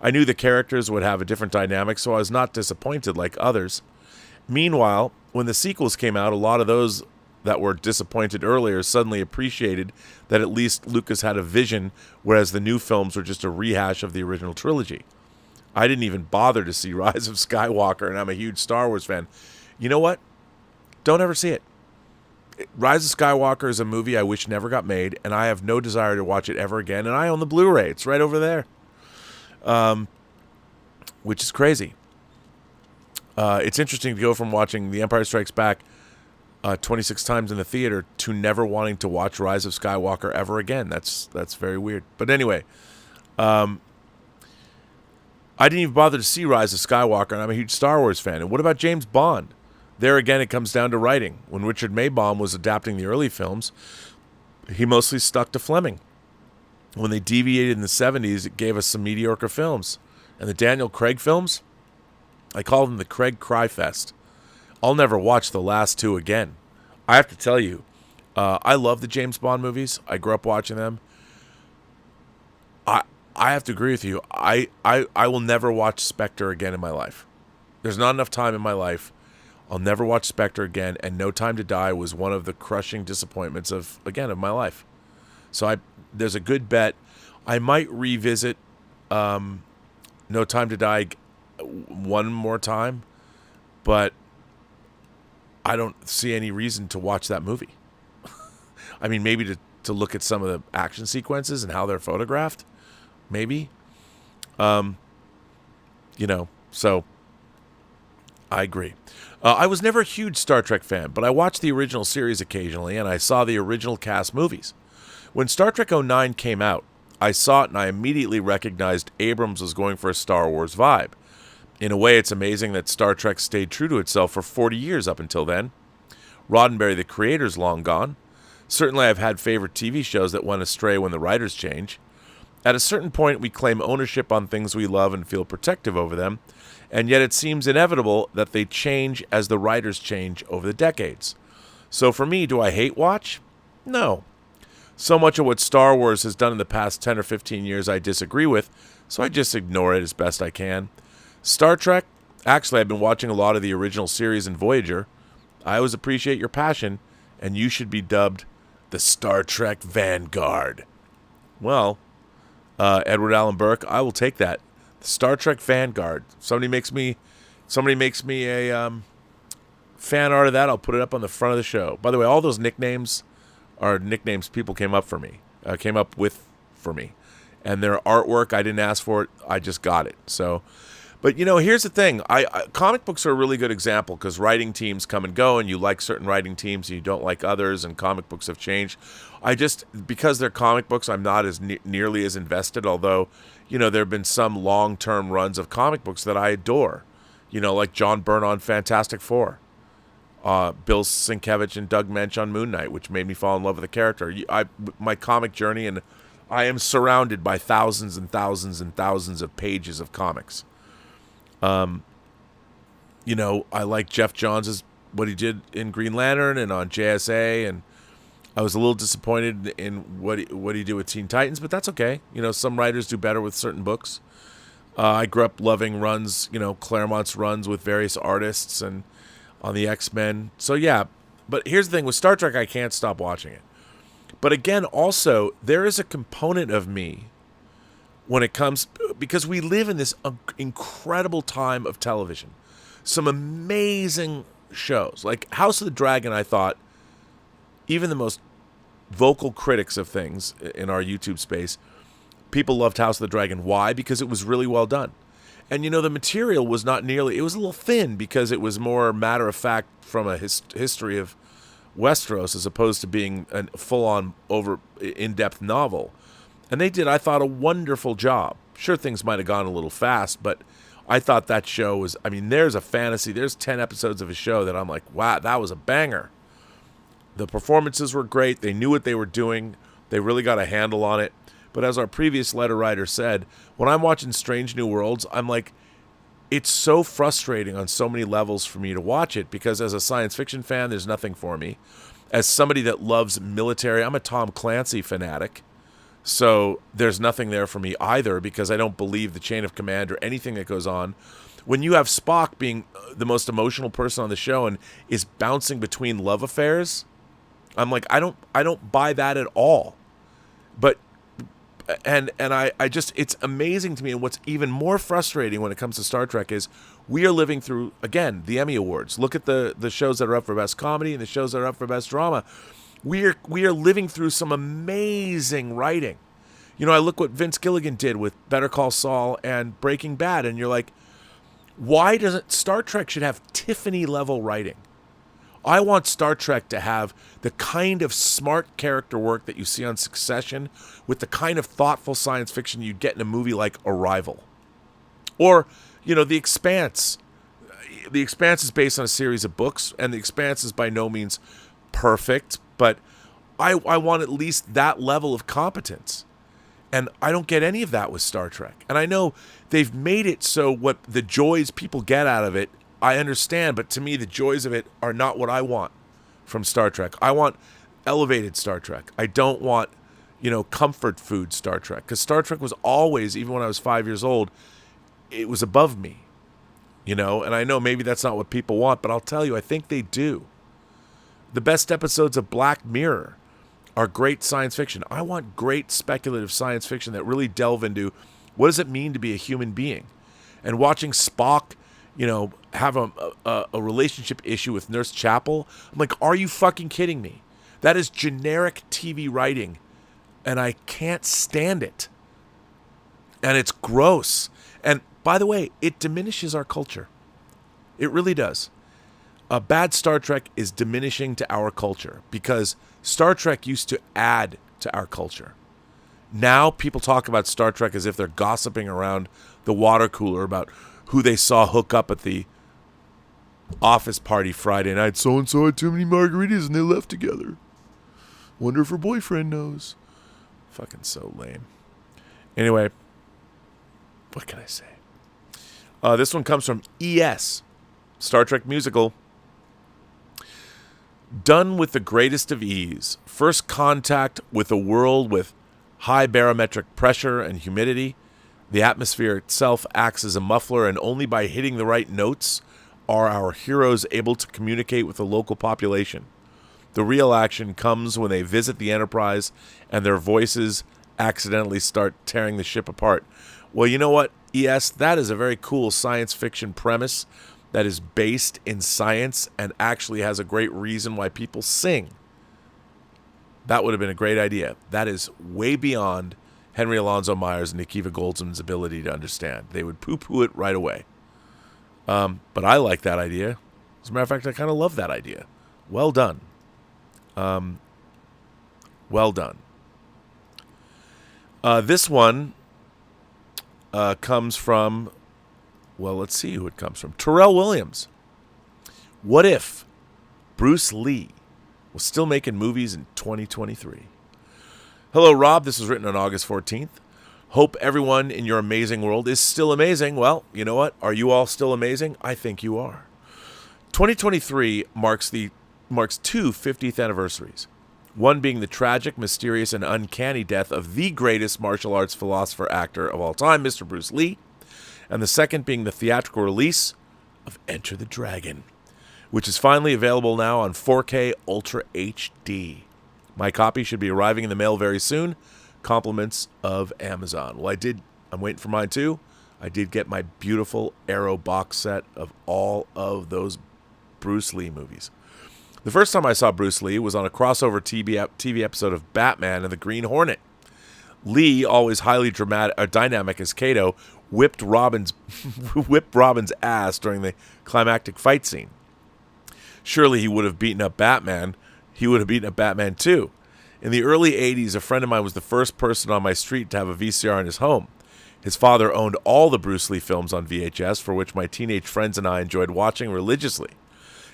I knew the characters would have a different dynamic, so I was not disappointed like others. Meanwhile, when the sequels came out, a lot of those that were disappointed earlier suddenly appreciated that at least Lucas had a vision, whereas the new films were just a rehash of the original trilogy. I didn't even bother to see Rise of Skywalker, and I'm a huge Star Wars fan. You know what? Don't ever see it. Rise of Skywalker is a movie I wish never got made, and I have no desire to watch it ever again, and I own the Blu-ray. It's right over there. Which is crazy. It's interesting to go from watching The Empire Strikes Back 26 times in the theater to never wanting to watch Rise of Skywalker ever again. That's very weird. But anyway, I didn't even bother to see Rise of Skywalker, and I'm a huge Star Wars fan. And what about James Bond? There again, it comes down to writing. When Richard Maybaum was adapting the early films, he mostly stuck to Fleming. When they deviated in the 70s, it gave us some mediocre films. And the Daniel Craig films, I call them the Craig Cry Fest. I'll never watch the last two again. I have to tell you, I love the James Bond movies. I grew up watching them. I have to agree with you. I will never watch Spectre again in my life. There's not enough time in my life. I'll never watch Spectre again, and No Time to Die was one of the crushing disappointments of my life. So there's a good bet. I might revisit No Time to Die one more time, but I don't see any reason to watch that movie. I mean, maybe to look at some of the action sequences and how they're photographed, maybe. So I agree. I was never a huge Star Trek fan, but I watched the original series occasionally, and I saw the original cast movies. When Star Trek 09 came out, I saw it and I immediately recognized Abrams was going for a Star Wars vibe. In a way, it's amazing that Star Trek stayed true to itself for 40 years up until then. Roddenberry, the creator's long gone. Certainly I've had favorite TV shows that went astray when the writers change. At a certain point, we claim ownership on things we love and feel protective over them, and yet it seems inevitable that they change as the writers change over the decades. So for me, do I hate watch? No. So much of what Star Wars has done in the past 10 or 15 years I disagree with, so I just ignore it as best I can. Star Trek? Actually, I've been watching a lot of the original series and Voyager. I always appreciate your passion, and you should be dubbed the Star Trek Vanguard. Well, Edward Allan Burke, I will take that. The Star Trek Vanguard. Somebody makes me a fan art of that. I'll put it up on the front of the show. By the way, all those nicknames are nicknames people came up with for me, and their artwork. I didn't ask for it. I just got it. So, but here's the thing. Comic books are a really good example because writing teams come and go, and you like certain writing teams and you don't like others, and comic books have changed. Because they're comic books, I'm not as nearly as invested. Although, there have been some long-term runs of comic books that I adore. Like John Byrne on Fantastic Four. Bill Sienkiewicz and Doug Moench on Moon Knight, which made me fall in love with the character. My comic journey, and I am surrounded by thousands and thousands and thousands of pages of comics. I like Jeff Johns' what he did in Green Lantern and on JSA, and I was a little disappointed in what he did with Teen Titans, but that's okay. Some writers do better with certain books. I grew up loving runs, Claremont's runs with various artists and on the X-Men. So yeah, but here's the thing with Star Trek, I can't stop watching it. But again, also, there is a component of me when it comes, because we live in this incredible time of television. Some amazing shows, like House of the Dragon. I thought even the most vocal critics of things in our YouTube space, people loved House of the Dragon. Why? Because it was really well done. And, the material was not nearly, it was a little thin because it was more matter of fact from a history of Westeros as opposed to being a full-on in-depth novel. And they did, I thought, a wonderful job. Sure, things might have gone a little fast, but I thought that show was, I mean, there's a fantasy. There's 10 episodes of a show that I'm like, wow, that was a banger. The performances were great. They knew what they were doing. They really got a handle on it. But as our previous letter writer said, when I'm watching Strange New Worlds, I'm like, it's so frustrating on so many levels for me to watch it, because as a science fiction fan, there's nothing for me. As somebody that loves military, I'm a Tom Clancy fanatic. So there's nothing there for me either, because I don't believe the chain of command or anything that goes on. When you have Spock being the most emotional person on the show and is bouncing between love affairs, I'm like, I don't buy that at all. But and I just, it's amazing to me. And what's even more frustrating when it comes to Star Trek is we are living through, again, the Emmy Awards. Look at the shows that are up for Best Comedy and the shows that are up for Best Drama. We are living through some amazing writing. You know, I look what Vince Gilligan did with Better Call Saul and Breaking Bad, and you're like, why doesn't Star Trek should have Tiffany level writing? I want Star Trek to have the kind of smart character work that you see on Succession with the kind of thoughtful science fiction you'd get in a movie like Arrival. Or, you know, The Expanse. The Expanse is based on a series of books, and The Expanse is by no means perfect, but I want at least that level of competence. And I don't get any of that with Star Trek. And I know they've made it so what the joys people get out of it, I understand, but to me, the joys of it are not what I want from Star Trek. I want elevated Star Trek. I don't want, you know, comfort food Star Trek. Because Star Trek was always, even when I was 5 years old, it was above me. You know, and I know maybe that's not what people want, but I'll tell you, I think they do. The best episodes of Black Mirror are great science fiction. I want great speculative science fiction that really delve into what does it mean to be a human being. And watching Spock, you know, have a relationship issue with Nurse Chapel, I'm like, are you fucking kidding me? That is generic TV writing, and I can't stand it. And it's gross. And by the way, it diminishes our culture. It really does. A bad Star Trek is diminishing to our culture, because Star Trek used to add to our culture. Now people talk about Star Trek as if they're gossiping around the water cooler about who they saw hook up at the office party Friday night. So-and-so had too many margaritas and they left together. Wonder if her boyfriend knows. Fucking so lame. Anyway, what can I say? This one comes from ES, Star Trek Musical. Done with the greatest of ease. First contact with a world with high barometric pressure and humidity. The atmosphere itself acts as a muffler, and only by hitting the right notes are our heroes able to communicate with the local population. The real action comes when they visit the Enterprise and their voices accidentally start tearing the ship apart. Well, you know what, ES? That is a very cool science fiction premise that is based in science and actually has a great reason why people sing. That would have been a great idea. That is way beyond Henry Alonzo Myers and Akiva Goldsman's ability to understand. They would poo-poo it right away. But I like that idea. As a matter of fact, I kind of love that idea. Well done. Well done. This one comes from, well, let's see who it comes from. Terrell Williams. What if Bruce Lee was still making movies in 2023? Hello, Rob. This was written on August 14th. Hope everyone in your amazing world is still amazing. Well, you know what? Are you all still amazing? I think you are. 2023 marks two 50th anniversaries. One being the tragic, mysterious, and uncanny death of the greatest martial arts philosopher actor of all time, Mr. Bruce Lee. And the second being the theatrical release of Enter the Dragon, which is finally available now on 4K Ultra HD. My copy should be arriving in the mail very soon. Compliments of Amazon. Well, I'm waiting for mine too. I did get my beautiful Arrow box set of all of those Bruce Lee movies. The first time I saw Bruce Lee was on a crossover TV episode of Batman and the Green Hornet. Lee, always highly dynamic as Kato, whipped Robin's ass during the climactic fight scene. Surely he would have beaten up Batman. He would have beaten up Batman too. In the early 80s, a friend of mine was the first person on my street to have a VCR in his home. His father owned all the Bruce Lee films on VHS, for which my teenage friends and I enjoyed watching religiously.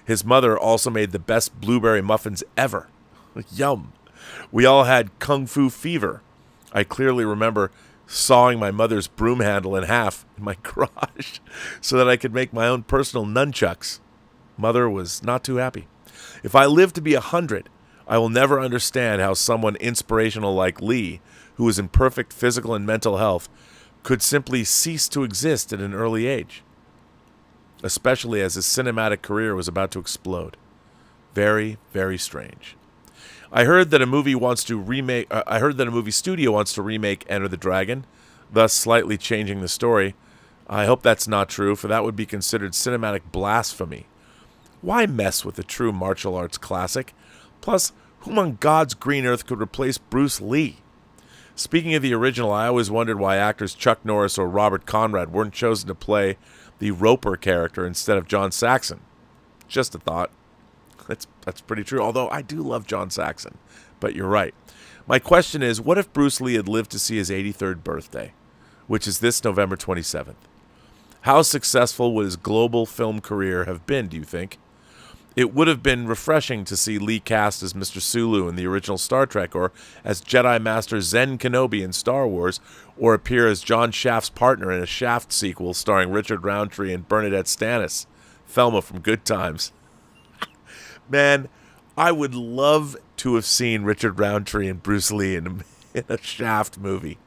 His mother also made the best blueberry muffins ever. Yum. We all had kung fu fever. I clearly remember sawing my mother's broom handle in half in my garage so that I could make my own personal nunchucks. Mother was not too happy. If I live to be 100, I will never understand how someone inspirational like Lee, who was in perfect physical and mental health, could simply cease to exist at an early age, especially as his cinematic career was about to explode. Very, very strange. I heard that a movie studio wants to remake Enter the Dragon, thus slightly changing the story. I hope that's not true, for that would be considered cinematic blasphemy. Why mess with a true martial arts classic? Plus, whom on God's green earth could replace Bruce Lee? Speaking of the original, I always wondered why actors Chuck Norris or Robert Conrad weren't chosen to play the Roper character instead of John Saxon. Just a thought. That's pretty true, although I do love John Saxon. But you're right. My question is, what if Bruce Lee had lived to see his 83rd birthday, which is this November 27th? How successful would his global film career have been, do you think? It would have been refreshing to see Lee cast as Mr. Sulu in the original Star Trek, or as Jedi Master Zen Kenobi in Star Wars, or appear as John Shaft's partner in a Shaft sequel starring Richard Roundtree and Bernadette Stanis, Thelma from Good Times. Man, I would love to have seen Richard Roundtree and Bruce Lee in a Shaft movie.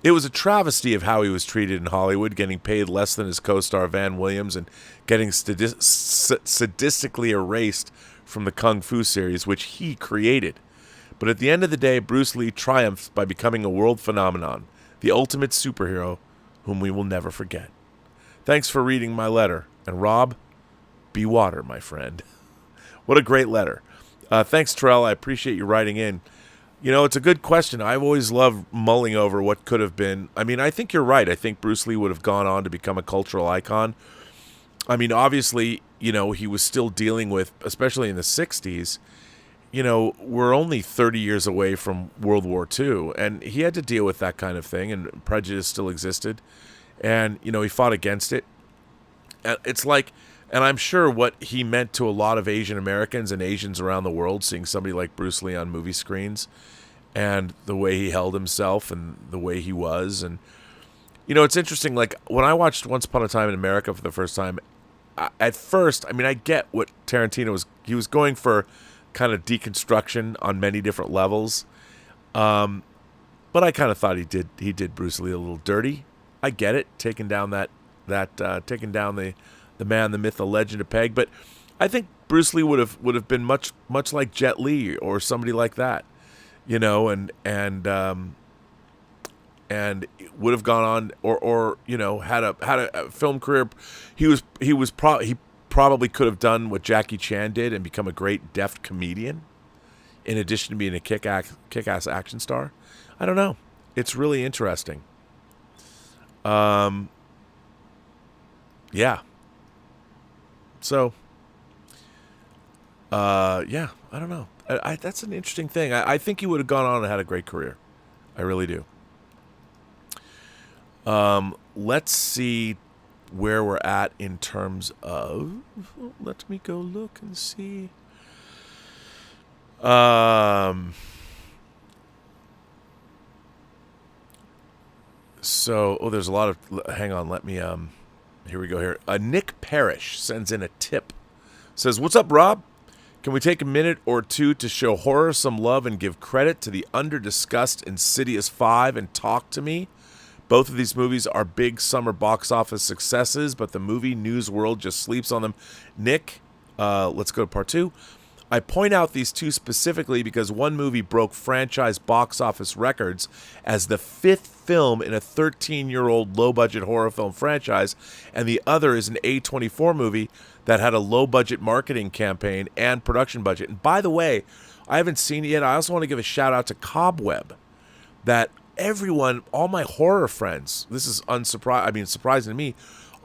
It was a travesty of how he was treated in Hollywood, getting paid less than his co-star Van Williams and getting sadistically erased from the Kung Fu series, which he created. But at the end of the day, Bruce Lee triumphed by becoming a world phenomenon, the ultimate superhero whom we will never forget. Thanks for reading my letter. And Rob, be water, my friend. What a great letter. Thanks, Terrell. I appreciate you writing in. You know, it's a good question. I've always loved mulling over what could have been. I mean, I think you're right. I think Bruce Lee would have gone on to become a cultural icon. I mean, obviously, you know, he was still dealing with, especially in the 60s, you know, we're only 30 years away from World War II, and he had to deal with that kind of thing, and prejudice still existed. And, you know, he fought against it. And it's like, and I'm sure what he meant to a lot of Asian Americans and Asians around the world, seeing somebody like Bruce Lee on movie screens and the way he held himself and the way he was. And, you know, it's interesting. Like, when I watched Once Upon a Time in America for the first time, at first, I mean, I get what Tarantino was. He was going for kind of deconstruction on many different levels. But I kind of thought he did Bruce Lee a little dirty. I get it, taking down taking down the man, the myth, the legend of Peg. But I think Bruce Lee would have been much like Jet Li or somebody like that, you know, and would have gone on or you know had a film career. He probably could have done what Jackie Chan did and become a great deft comedian, in addition to being a kick-ass action star. I don't know. It's really interesting. Yeah. So, yeah, I don't know. That's an interesting thing. I think he would have gone on and had a great career. I really do. Let's see where we're at in terms of... Let me go look and see. So, there's a lot of... Hang on, let me... Here we go here. Nick Parrish sends in a tip. Says, what's up, Rob? Can we take a minute or two to show horror some love and give credit to the under-discussed Insidious 5 and Talk to Me? Both of these movies are big summer box office successes, but the movie news world just sleeps on them. Nick, let's go to part 2. I point out these two specifically because one movie broke franchise box office records as the 5th film in a 13-year-old low-budget horror film franchise, and the other is an A24 movie that had a low-budget marketing campaign and production budget. And by the way, I haven't seen it yet. I also want to give a shout-out to Cobweb, that everyone, all my horror friends, this is surprising to me,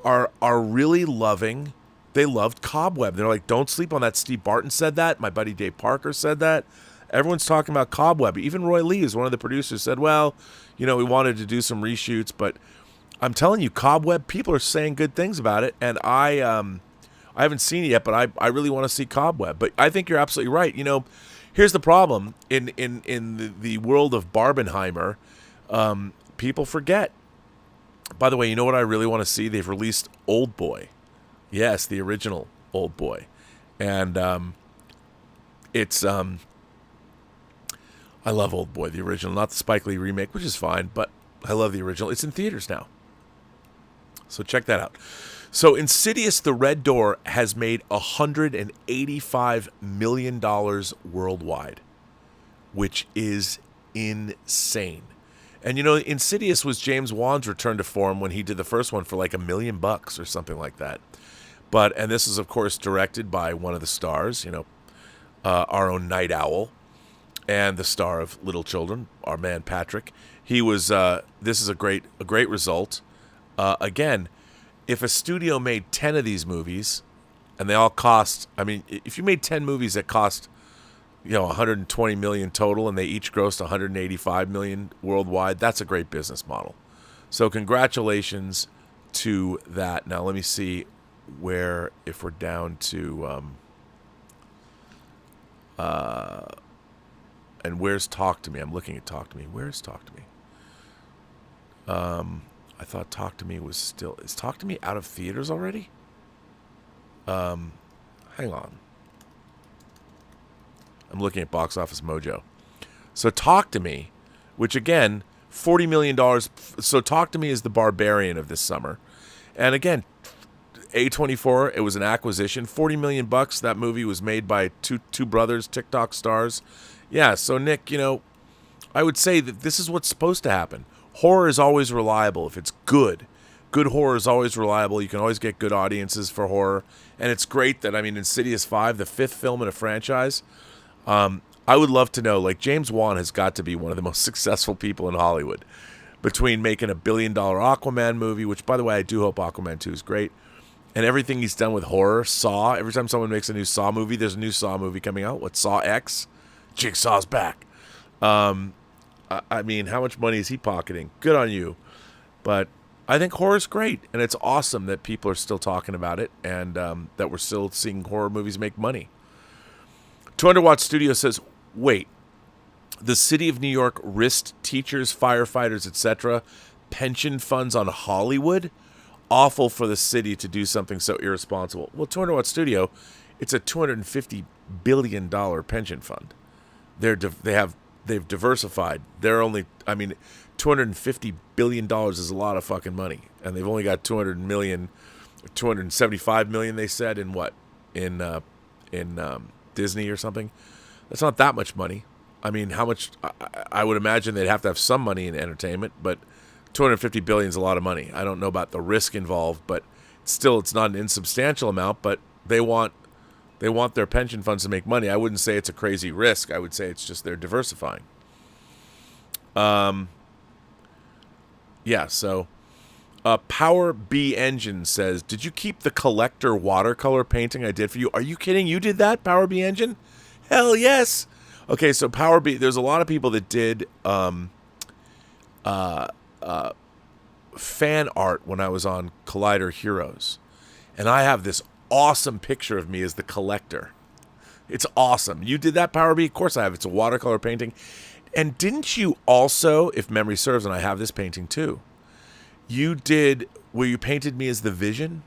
are really loving. They loved Cobweb. They're like, don't sleep on that. Steve Barton said that. My buddy Dave Parker said that. Everyone's talking about Cobweb. Even Roy Lee, is one of the producers, said, well, we wanted to do some reshoots, but I'm telling you, Cobweb, people are saying good things about it, and I haven't seen it yet, but I really want to see Cobweb. But I think you're absolutely right. Here's the problem in the world of Barbenheimer. People forget. By the way, you know what I really want to see? They've released Old Boy. Yes, the original Old Boy. And it's I love Old Boy, the original, not the Spike Lee remake, which is fine, but I love the original. It's in theaters now. So check that out. So Insidious: The Red Door has made $185 million worldwide, which is insane. And Insidious was James Wan's return to form when he did the first one for like $1 million or something like that. And this is, of course, directed by one of the stars, our own Night Owl, and the star of Little Children, our man Patrick. He was. This is a great result. Again, if a studio made 10 of these movies, and they all cost, if you made 10 movies that cost, $120 million total, and they each grossed $185 million worldwide, that's a great business model. So congratulations to that. Now let me see if we're down to, and where's Talk to Me? I'm looking at Talk to Me. Where's Talk to Me? I thought Talk to Me was still... Is Talk to Me out of theaters already? Hang on. I'm looking at Box Office Mojo. So Talk to Me, which again, $40 million. So Talk to Me is the Barbarian of this summer. And again, A24, it was an acquisition. $40 million. That movie was made by two brothers, TikTok stars. Yeah, so Nick, I would say that this is what's supposed to happen. Horror is always reliable if it's good. Good horror is always reliable. You can always get good audiences for horror. And it's great that, Insidious 5, the 5th film in a franchise, I would love to know, like, James Wan has got to be one of the most successful people in Hollywood. Between making a $1 billion Aquaman movie, which, by the way, I do hope Aquaman 2 is great, and everything he's done with horror, Saw. Every time someone makes a new Saw movie, there's a new Saw movie coming out. What, Saw X? Jigsaw's back. How much money is he pocketing? Good on you. But I think horror's great, and it's awesome that people are still talking about it, and that we're still seeing horror movies make money. 200 Watt Studio says, wait, the city of New York risked teachers, firefighters, etc., pension funds on Hollywood? Awful for the city to do something so irresponsible. Well, 200 Watt Studio, it's a $250 billion pension fund. They've diversified. They're only, $250 billion is a lot of fucking money. And they've only got $275 million, they said, in what? In Disney or something. That's not that much money. How much? I would imagine they'd have to have some money in entertainment, but $250 billion is a lot of money. I don't know about the risk involved, but still, it's not an insubstantial amount, but they want their pension funds to make money. I wouldn't say it's a crazy risk. I would say it's just they're diversifying. So Power B Engine says, did you keep the collector watercolor painting I did for you? Are you kidding? You did that, Power B Engine? Hell yes. Okay, so Power B, there's a lot of people that did fan art when I was on Collider Heroes. And I have this awesome picture of me as the collector. It's awesome. You did that, Power B? Of course I have. It's a watercolor painting. And didn't you also, if memory serves, and I have this painting too, you did, where you painted me as the Vision?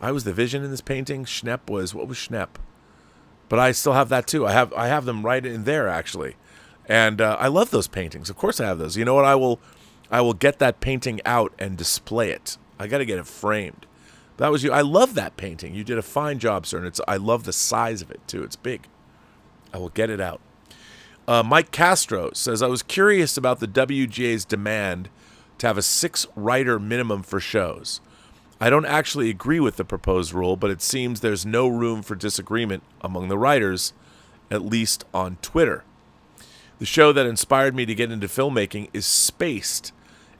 I was the Vision in this painting. Schnepp was, what was Schnepp? But I still have that too. I have them right in there, actually. And I love those paintings. Of course I have those. You know what? I will get that painting out and display it. I got to get it framed. That was you. I love that painting. You did a fine job, sir. And I love the size of it, too. It's big. I will get it out. Mike Castro says, I was curious about the WGA's demand to have a 6-writer minimum for shows. I don't actually agree with the proposed rule, but it seems there's no room for disagreement among the writers, at least on Twitter. The show that inspired me to get into filmmaking is Spaced,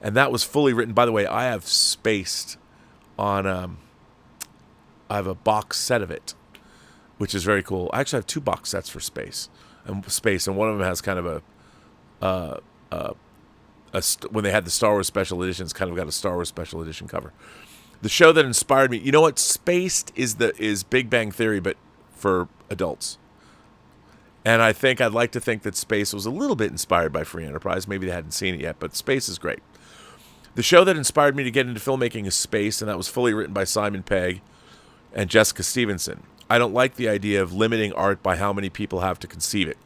and that was fully written. By the way, I have Spaced on... I have a box set of it, which is very cool. I actually have 2 box sets for Space. and Space, and one of them has kind of when they had the Star Wars special editions, kind of got a Star Wars special edition cover. The show that inspired me, you know what? Spaced is Big Bang Theory, but for adults. And I'd like to think that Space was a little bit inspired by Free Enterprise. Maybe they hadn't seen it yet, but Space is great. The show that inspired me to get into filmmaking is Space, and that was fully written by Simon Pegg and Jessica Stevenson. I don't like the idea of limiting art by how many people have to conceive it.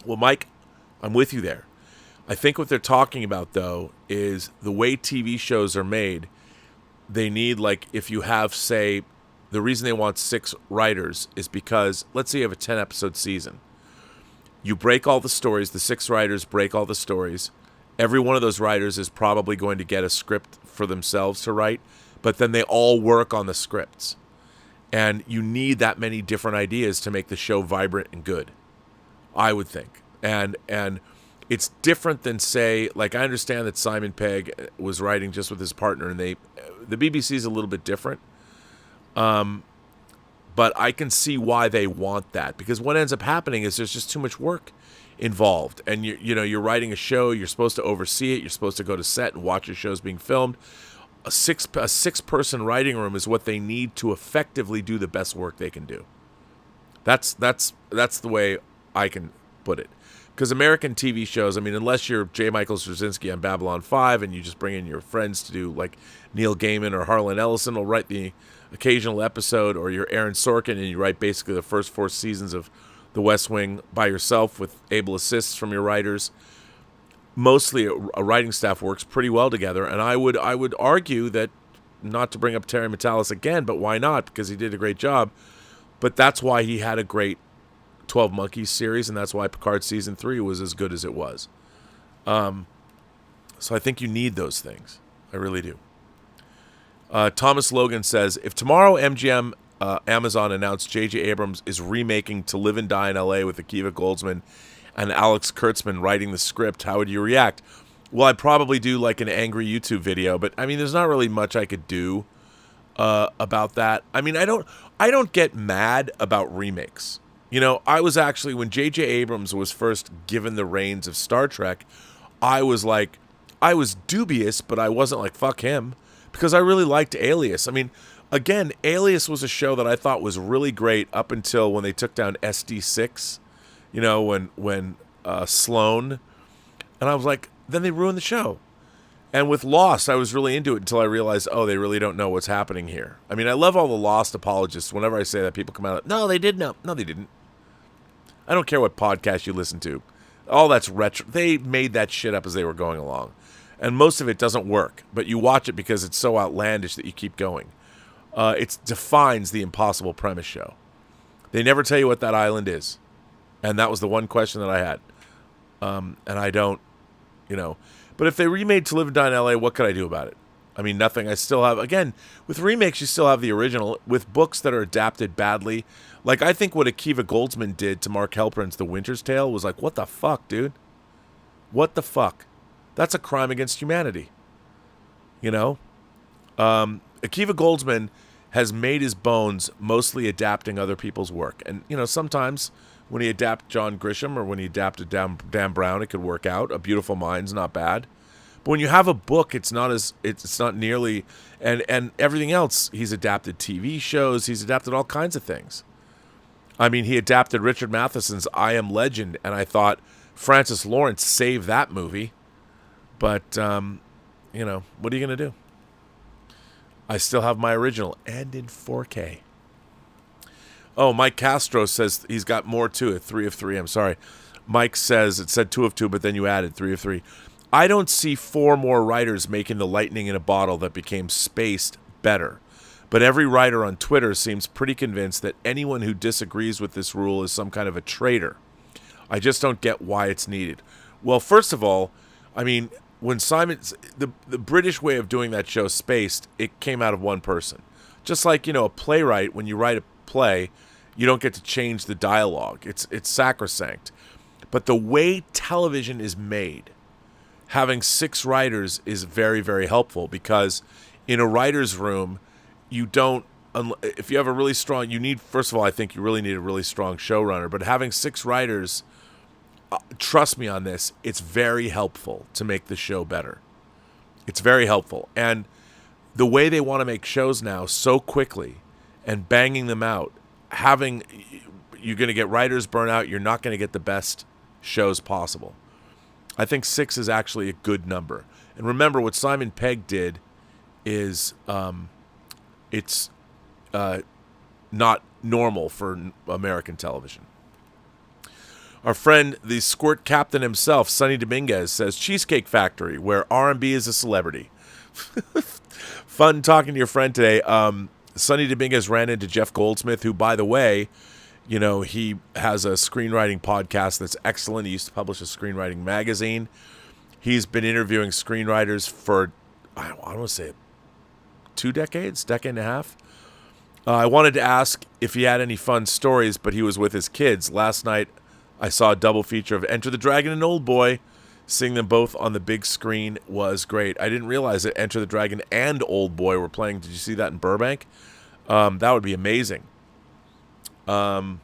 Well, Mike, I'm with you there. I think what they're talking about, though, is the way TV shows are made. They need, like, if you have, say, the reason they want 6 writers is because, let's say you have a 10-episode season. You break all the stories. The 6 writers break all the stories. Every one of those writers is probably going to get a script for themselves to write, but then they all work on the scripts. And you need that many different ideas to make the show vibrant and good, I would think. And it's different than, say, like, I understand that Simon Pegg was writing just with his partner, and the BBC is a little bit different. But I can see why they want that, because what ends up happening is there's just too much work involved. And you're writing a show, you're supposed to oversee it, you're supposed to go to set and watch your shows being filmed. A six-person writing room is what they need to effectively do the best work they can do. That's the way I can put it. Because American TV shows, I mean, unless you're J. Michael Straczynski on Babylon 5 and you just bring in your friends to do, like, Neil Gaiman or Harlan Ellison will write the occasional episode, or you're Aaron Sorkin and you write basically the first 4 seasons of The West Wing by yourself with able assists from your writers, mostly a writing staff works pretty well together. And I would argue that, not to bring up Terry Matalas again, but why not? Because he did a great job. But that's why he had a great 12 Monkeys series, and that's why Picard Season 3 was as good as it was. So I think you need those things. I really do. Thomas Logan says, if tomorrow MGM Amazon announced J.J. Abrams is remaking To Live and Die in L.A. with Akiva Goldsman and Alex Kurtzman writing the script, how would you react? Well, I'd probably do like an angry YouTube video, but I mean, there's not really much I could do about that. I mean, I don't get mad about remakes. You know, I was actually, when J.J. Abrams was first given the reins of Star Trek, I was dubious, but I wasn't like, fuck him, because I really liked Alias. I mean, again, Alias was a show that I thought was really great up until when they took down SD6, you know, when Sloan, and I was like, then they ruined the show. And with Lost, I was really into it until I realized, oh, they really don't know what's happening here. I mean, I love all the Lost apologists. Whenever I say that, people come out, no, they didn't know. No, they didn't. I don't care what podcast you listen to. All that's retro. They made that shit up as they were going along. And most of it doesn't work, but you watch it because it's so outlandish that you keep going. It defines the Impossible Premise show. They never tell you what that island is. And that was the one question that I had. And I don't, you know. But if they remade To Live and Die in L.A., what could I do about it? I mean, nothing. I still have, again, with remakes, you still have the original. With books that are adapted badly, like I think what Akiva Goldsman did to Mark Halperin's The Winter's Tale was like, what the fuck, dude? What the fuck? That's a crime against humanity. You know? Akiva Goldsman has made his bones mostly adapting other people's work. And, you know, sometimes when he adapted John Grisham or when he adapted Dan Brown, it could work out. A Beautiful Mind's not bad. But when you have a book, it's not nearly, and everything else, he's adapted TV shows, he's adapted all kinds of things. I mean, he adapted Richard Matheson's I Am Legend, and I thought Francis Lawrence saved that movie. But, you know, what are you going to do? I still have my original, and in 4K. Oh, Mike Castro says he's got more to it, 3 of 3, I'm sorry. Mike says it said 2 of 2, but then you added 3 of 3. I don't see 4 more writers making the lightning in a bottle that became Spaced better. But every writer on Twitter seems pretty convinced that anyone who disagrees with this rule is some kind of a traitor. I just don't get why it's needed. Well, first of all, I mean, when the British way of doing that show, Spaced, it came out of one person. Just like, you know, a playwright, when you write a play, you don't get to change the dialogue. It's sacrosanct. But the way television is made, having 6 writers is very, very helpful, because in a writer's room, you don't if you have a really strong, first of all, I think you really need a really strong showrunner, but having 6 writers, trust me on this, it's very helpful to make the show better. It's very helpful. And the way they want to make shows now so quickly and banging them out, you're going to get writers burnout, you're not going to get the best shows possible. I think 6 is actually a good number. And remember, what Simon Pegg did is it's not normal for American television. Our friend, the squirt captain himself, Sonny Dominguez, says Cheesecake Factory, where R&B is a celebrity. Fun talking to your friend today. Sonny Dominguez ran into Jeff Goldsmith, who, by the way, he has a screenwriting podcast that's excellent. He used to publish a screenwriting magazine. He's been interviewing screenwriters for, I want to say, 2 decades, decade and a half. I wanted to ask if he had any fun stories, but he was with his kids. Last night, I saw a double feature of Enter the Dragon and Old Boy. Seeing them both on the big screen was great. I didn't realize that Enter the Dragon and Old Boy were playing. Did you see that in Burbank? That would be amazing. Kelvin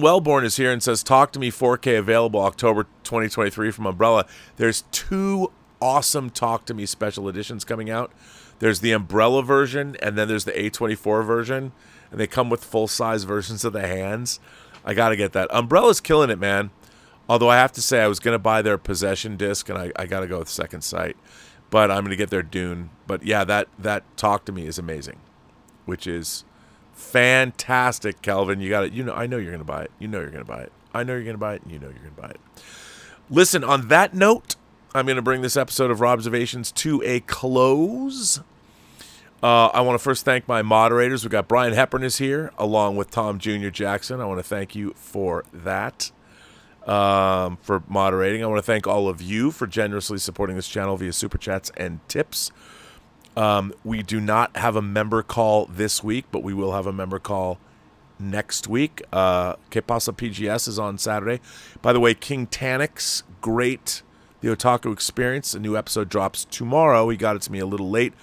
Wellborn is here and says, talk to me 4K available October 2023 from Umbrella. There's 2 awesome Talk to Me special editions coming out. There's the Umbrella version, and then there's the A24 version, and they come with full-size versions of the hands. I got to get that. Umbrella's killing it, man. Although I have to say I was going to buy their Possession disc, and I got to go with Second Sight. But I'm going to get their Dune. But yeah, that Talk to Me is amazing, which is fantastic, Kelvin. You got it. I know you're going to buy it. You know you're going to buy it. I know you're going to buy it, and you know you're going to buy it. Listen, on that note, I'm going to bring this episode of Robservations to a close. I want to first thank my moderators. We've got Brian Hepburn is here, along with Tom Jr. Jackson. I want to thank you for that, for moderating. I want to thank all of you for generously supporting this channel via Super Chats and tips. We do not have a member call this week, but we will have a member call next week. Que Pasa PGS is on Saturday. By the way, King Tanic's great The Otaku Experience. A new episode drops tomorrow. He got it to me a little late.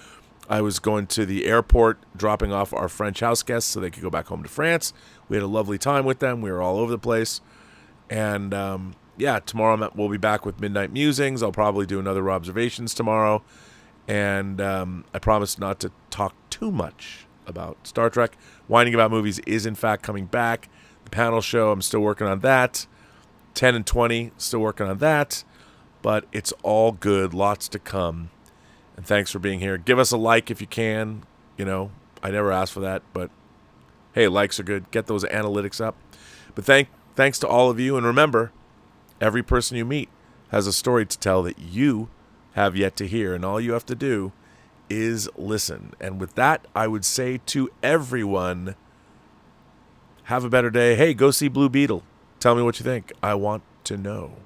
I was going to the airport, dropping off our French house guests so they could go back home to France. We had a lovely time with them. We were all over the place. And, tomorrow we'll be back with Midnight Musings. I'll probably do another Robservations tomorrow. And I promise not to talk too much about Star Trek. Whining About Movies is, in fact, coming back. The panel show, I'm still working on that. 10 and 20, still working on that. But it's all good. Lots to come. And thanks for being here. Give us a like if you can. I never asked for that, but hey, likes are good. Get those analytics up. But thanks to all of you. And remember, every person you meet has a story to tell that you have yet to hear. And all you have to do is listen. And with that, I would say to everyone, have a better day. Hey, go see Blue Beetle. Tell me what you think. I want to know.